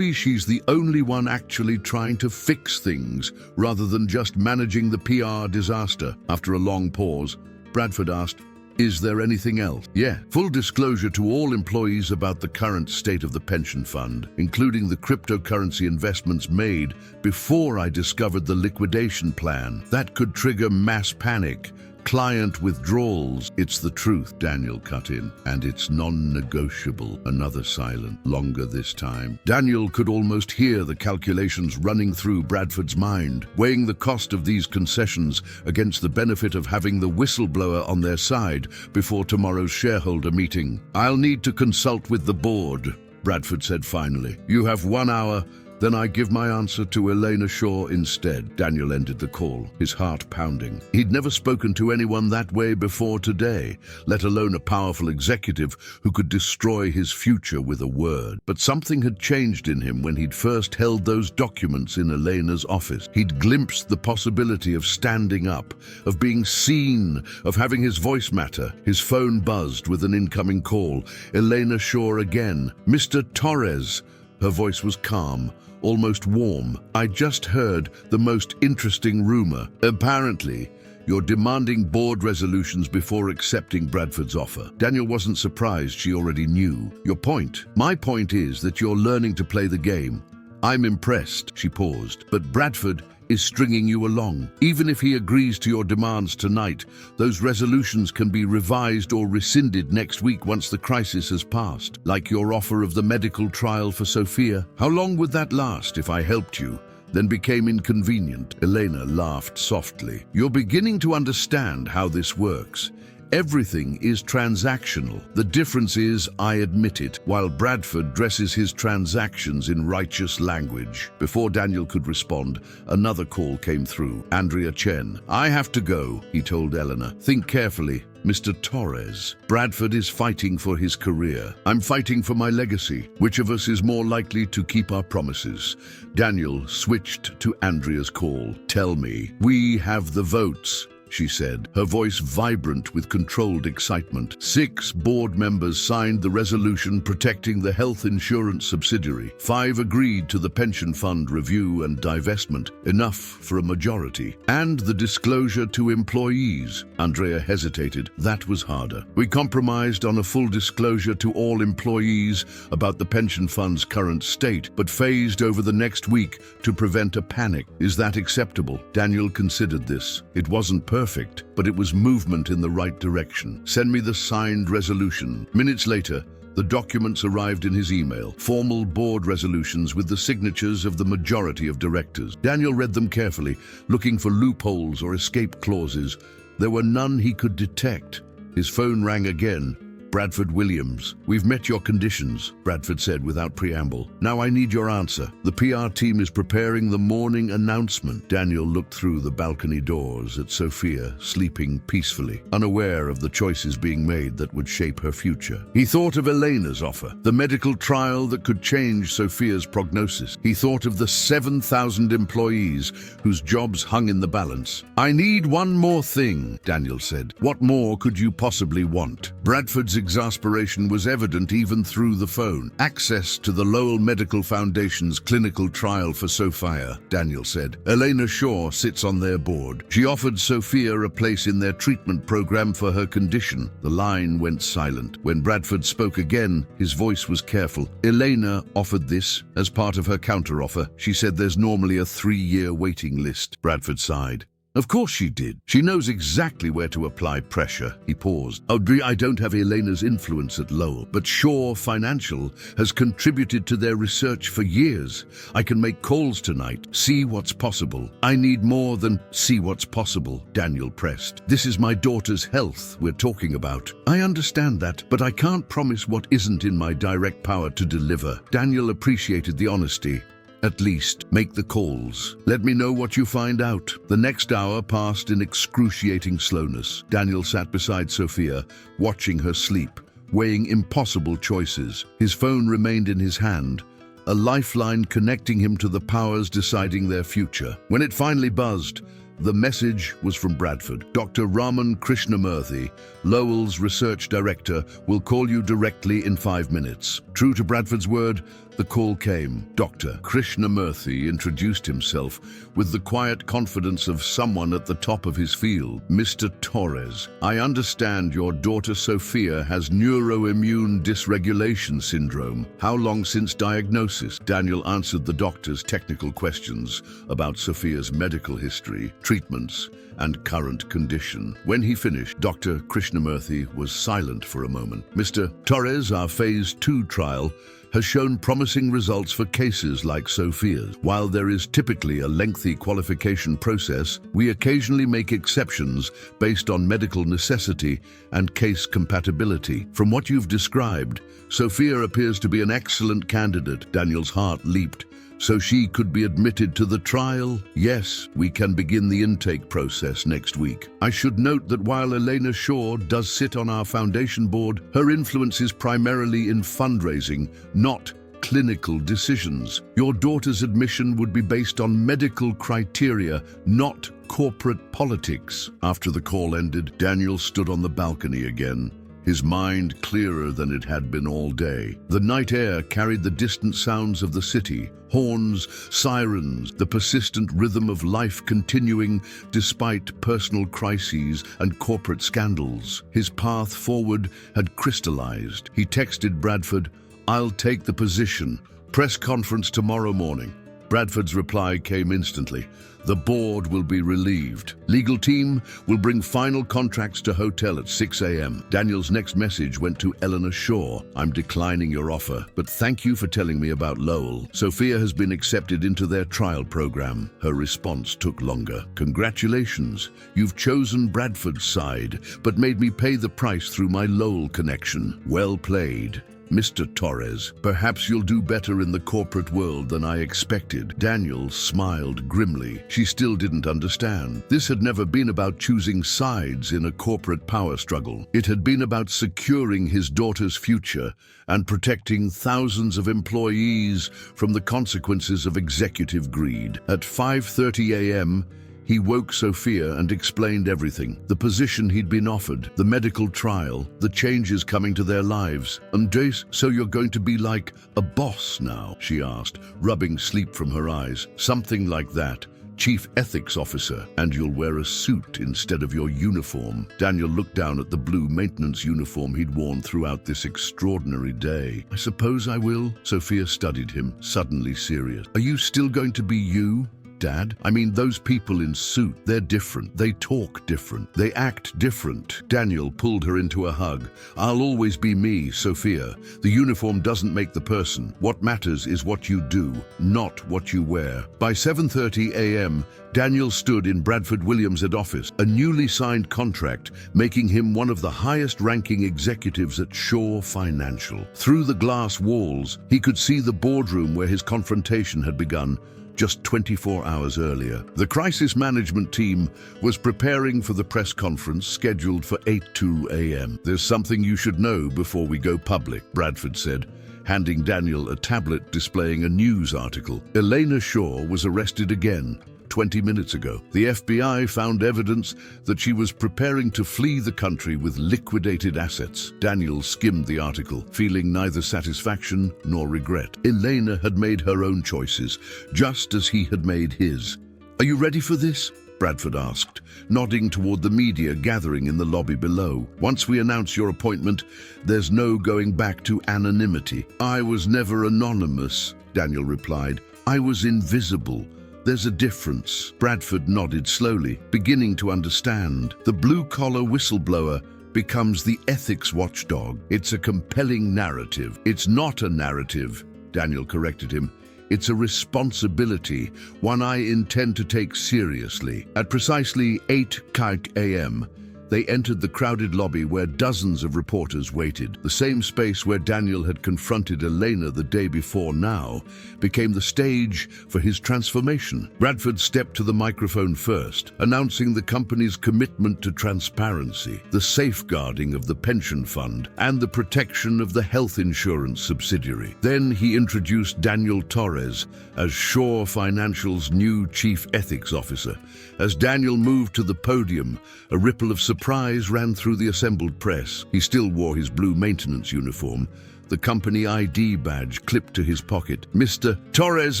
A: she's the only one actually trying to fix things, rather than just managing the PR disaster." After a long pause, Bradford asked, "Is there anything else?" "Yeah. Full disclosure to all employees about the current state of the pension fund, including the cryptocurrency investments made before I discovered the liquidation plan. That could trigger mass panic, client withdrawals." "It's the truth," Daniel cut in, "and it's non-negotiable." Another silence, longer this time. Daniel could almost hear the calculations running through Bradford's mind, weighing the cost of these concessions against the benefit of having the whistleblower on their side before tomorrow's shareholder meeting. "I'll need to consult with the board," Bradford said finally. "You have 1 hour. Then I give my answer to Elena Shaw instead." Daniel ended the call, his heart pounding. He'd never spoken to anyone that way before today, let alone a powerful executive who could destroy his future with a word. But something had changed in him when he'd first held those documents in Elena's office. He'd glimpsed the possibility of standing up, of being seen, of having his voice matter. His phone buzzed with an incoming call. Elena Shaw again. "Mr. Torres." Her voice was calm, almost warm. "I just heard the most interesting rumor. Apparently, you're demanding board resolutions before accepting Bradford's offer." Daniel wasn't surprised. She already knew. "Your point?" "My point is that you're learning to play the game. I'm impressed." She paused. "But Bradford is stringing you along. Even if he agrees to your demands tonight, those resolutions can be revised or rescinded next week once the crisis has passed. Like your offer of the medical trial for Sophia. How long would that last if I helped you, then became inconvenient?" Elena laughed softly. "You're beginning to understand how this works. Everything is transactional. The difference is, I admit it, while Bradford dresses his transactions in righteous language." Before Daniel could respond, another call came through. Andrea Chen. "I have to go," he told Eleanor. "Think carefully, Mr. Torres. Bradford is fighting for his career. I'm fighting for my legacy. Which of us is more likely to keep our promises?" Daniel switched to Andrea's call. "Tell me." "We have the votes," she said, her voice vibrant with controlled excitement. 6 board members signed the resolution protecting the health insurance subsidiary. 5 agreed to the pension fund review and divestment, enough for a majority. And the disclosure to employees. Andrea hesitated. That was harder. We compromised on a full disclosure to all employees about the pension fund's current state, but phased over the next week to prevent a panic. Is that acceptable? Daniel considered this. It wasn't perfect, but it was movement in the right direction. Send me the signed resolution. Minutes later, the documents arrived in his email, formal board resolutions with the signatures of the majority of directors. Daniel read them carefully, looking for loopholes or escape clauses. There were none he could detect. His phone rang again. Bradford Williams. We've met your conditions, Bradford said without preamble. Now I need your answer. The PR team is preparing the morning announcement. Daniel looked through the balcony doors at Sophia, sleeping peacefully, unaware of the choices being made that would shape her future. He thought of Elena's offer, the medical trial that could change Sophia's prognosis. He thought of the 7,000 employees whose jobs hung in the balance. I need one more thing, Daniel said. What more could you possibly want? Bradford's exasperation was evident even through the phone. Access to the Lowell Medical Foundation's clinical trial for Sophia, Daniel said. Elena Shaw sits on their board. She offered Sophia a place in their treatment program for her condition. The line went silent. When Bradford spoke again, his voice was careful. Elena offered this as part of her counteroffer. She said there's normally a 3-year waiting list. Bradford sighed. Of course she did. She knows exactly where to apply pressure. He paused. I don't have Elena's influence at Lowell, but Shaw Financial has contributed to their research for years. I can make calls tonight, see what's possible. I need more than see what's possible, Daniel pressed. This is my daughter's health we're talking about. I understand that, but I can't promise what isn't in my direct power to deliver. Daniel appreciated the honesty. At least, make the calls. Let me know what you find out. The next hour passed in excruciating slowness. Daniel sat beside Sophia, watching her sleep, weighing impossible choices. His phone remained in his hand, a lifeline connecting him to the powers deciding their future. When it finally buzzed, the message was from Bradford. Dr. Raman Krishnamurthy, Lowell's research director, will call you directly in 5 minutes. True to Bradford's word, the call came. Dr. Krishnamurthy introduced himself with the quiet confidence of someone at the top of his field. Mr. Torres, I understand your daughter Sophia has neuroimmune dysregulation syndrome. How long since diagnosis? Daniel answered the doctor's technical questions about Sophia's medical history, treatments, and current condition. When he finished, Dr. Krishnamurthy was silent for a moment. Mr. Torres, our Phase 2 trial has shown promising results for cases like Sophia's. While there is typically a lengthy qualification process, we occasionally make exceptions based on medical necessity and case compatibility. From what you've described, Sophia appears to be an excellent candidate. Daniel's heart leaped. So she could be admitted to the trial? Yes, we can begin the intake process next week. I should note that while Elena Shaw does sit on our foundation board, her influence is primarily in fundraising, not clinical decisions. Your daughter's admission would be based on medical criteria, not corporate politics. After the call ended, Daniel stood on the balcony again, his mind clearer than it had been all day. The night air carried the distant sounds of the city, horns, sirens, the persistent rhythm of life continuing despite personal crises and corporate scandals. His path forward had crystallized. He texted Bradford, "I'll take the position. Press conference tomorrow morning." Bradford's reply came instantly. The board will be relieved. Legal team will bring final contracts to hotel at 6 a.m. Daniel's next message went to Eleanor Shaw. I'm declining your offer, but thank you for telling me about Lowell. Sophia has been accepted into their trial program. Her response took longer. Congratulations. You've chosen Bradford's side, but made me pay the price through my Lowell connection. Well played. Mr. Torres, perhaps you'll do better in the corporate world than I expected. Daniel smiled grimly. She still didn't understand. This had never been about choosing sides in a corporate power struggle. It had been about securing his daughter's future and protecting thousands of employees from the consequences of executive greed. At 5:30 a.m., He woke Sophia and explained everything. The position he'd been offered, the medical trial, the changes coming to their lives. "And Jace, so you're going to be like a boss now?" she asked, rubbing sleep from her eyes. "Something like that. Chief Ethics Officer, and you'll wear a suit instead of your uniform." Daniel looked down at the blue maintenance uniform he'd worn throughout this extraordinary day. "I suppose I will." Sophia studied him, suddenly serious. "Are you still going to be you, Dad? I mean, those people in suit, they're different. They talk different. They act different." Daniel pulled her into a hug. "I'll always be me, Sophia. The uniform doesn't make the person. What matters is what you do, not what you wear." By 7:30 a.m., Daniel stood in Bradford Williams' office, a newly signed contract making him one of the highest-ranking executives at Shaw Financial. Through the glass walls, he could see the boardroom where his confrontation had begun, just 24 hours earlier. The crisis management team was preparing for the press conference scheduled for 8:02 a.m. "There's something you should know before we go public," Bradford said, handing Daniel a tablet displaying a news article. Elena Shaw was arrested again 20 minutes ago. The FBI found evidence that she was preparing to flee the country with liquidated assets. Daniel skimmed the article, feeling neither satisfaction nor regret. Elena had made her own choices, just as he had made his. "Are you ready for this?" Bradford asked, nodding toward the media gathering in the lobby below. "Once we announce your appointment, there's no going back to anonymity." "I was never anonymous," Daniel replied. "I was invisible. There's a difference." Bradford nodded slowly, beginning to understand. The blue-collar whistleblower becomes the ethics watchdog. "It's a compelling narrative." "It's not a narrative," Daniel corrected him. "It's a responsibility, one I intend to take seriously." At precisely 8:00 a.m., they entered the crowded lobby where dozens of reporters waited. The same space where Daniel had confronted Elena the day before now became the stage for his transformation. Bradford stepped to the microphone first, announcing the company's commitment to transparency, the safeguarding of the pension fund, and the protection of the health insurance subsidiary. Then he introduced Daniel Torres as Shaw Financial's new Chief Ethics Officer. As Daniel moved to the podium, a ripple of surprise ran through the assembled press. He still wore his blue maintenance uniform, the company ID badge clipped to his pocket. "Mr. Torres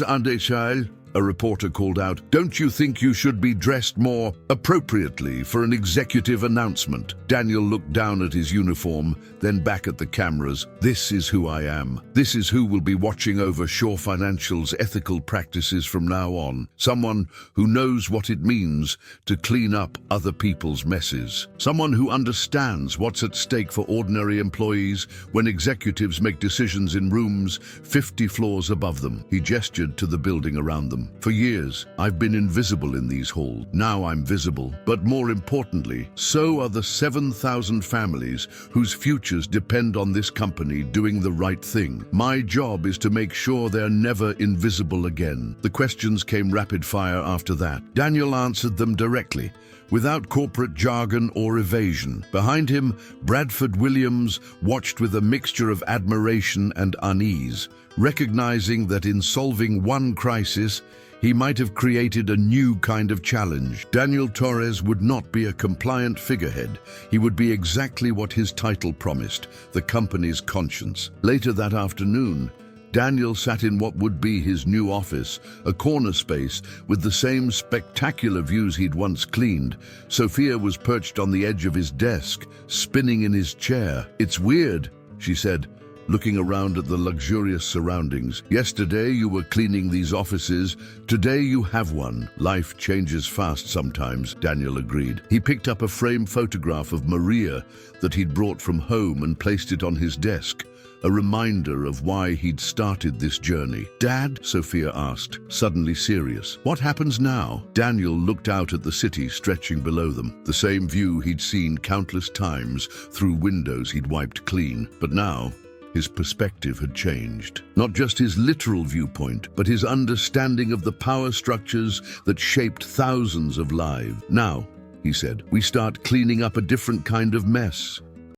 A: Andechal," a reporter called out, "don't you think you should be dressed more appropriately for an executive announcement?" Daniel looked down at his uniform, then back at the cameras. "This is who I am. This is who will be watching over Shaw Financial's ethical practices from now on. Someone who knows what it means to clean up other people's messes. Someone who understands what's at stake for ordinary employees when executives make decisions in rooms 50 floors above them." He gestured to the building around them. "For years, I've been invisible in these halls. Now I'm visible. But more importantly, so are the 7,000 families whose futures depend on this company doing the right thing. My job is to make sure they're never invisible again." The questions came rapid fire after that. Daniel answered them directly, without corporate jargon or evasion. Behind him, Bradford Williams watched with a mixture of admiration and unease, recognizing that in solving one crisis, he might have created a new kind of challenge. Daniel Torres would not be a compliant figurehead. He would be exactly what his title promised, the company's conscience. Later that afternoon, Daniel sat in what would be his new office, a corner space with the same spectacular views he'd once cleaned. Sophia was perched on the edge of his desk, spinning in his chair. "It's weird," she said, looking around at the luxurious surroundings. "Yesterday you were cleaning these offices. Today you have one." "Life changes fast sometimes," Daniel agreed. He picked up a framed photograph of Maria that he'd brought from home and placed it on his desk, a reminder of why he'd started this journey. "Dad?" Sophia asked, suddenly serious. "What happens now?" Daniel looked out at the city stretching below them, the same view he'd seen countless times through windows he'd wiped clean. But now, his perspective had changed. Not just his literal viewpoint, but his understanding of the power structures that shaped thousands of lives. "Now," he said, "we start cleaning up a different kind of mess.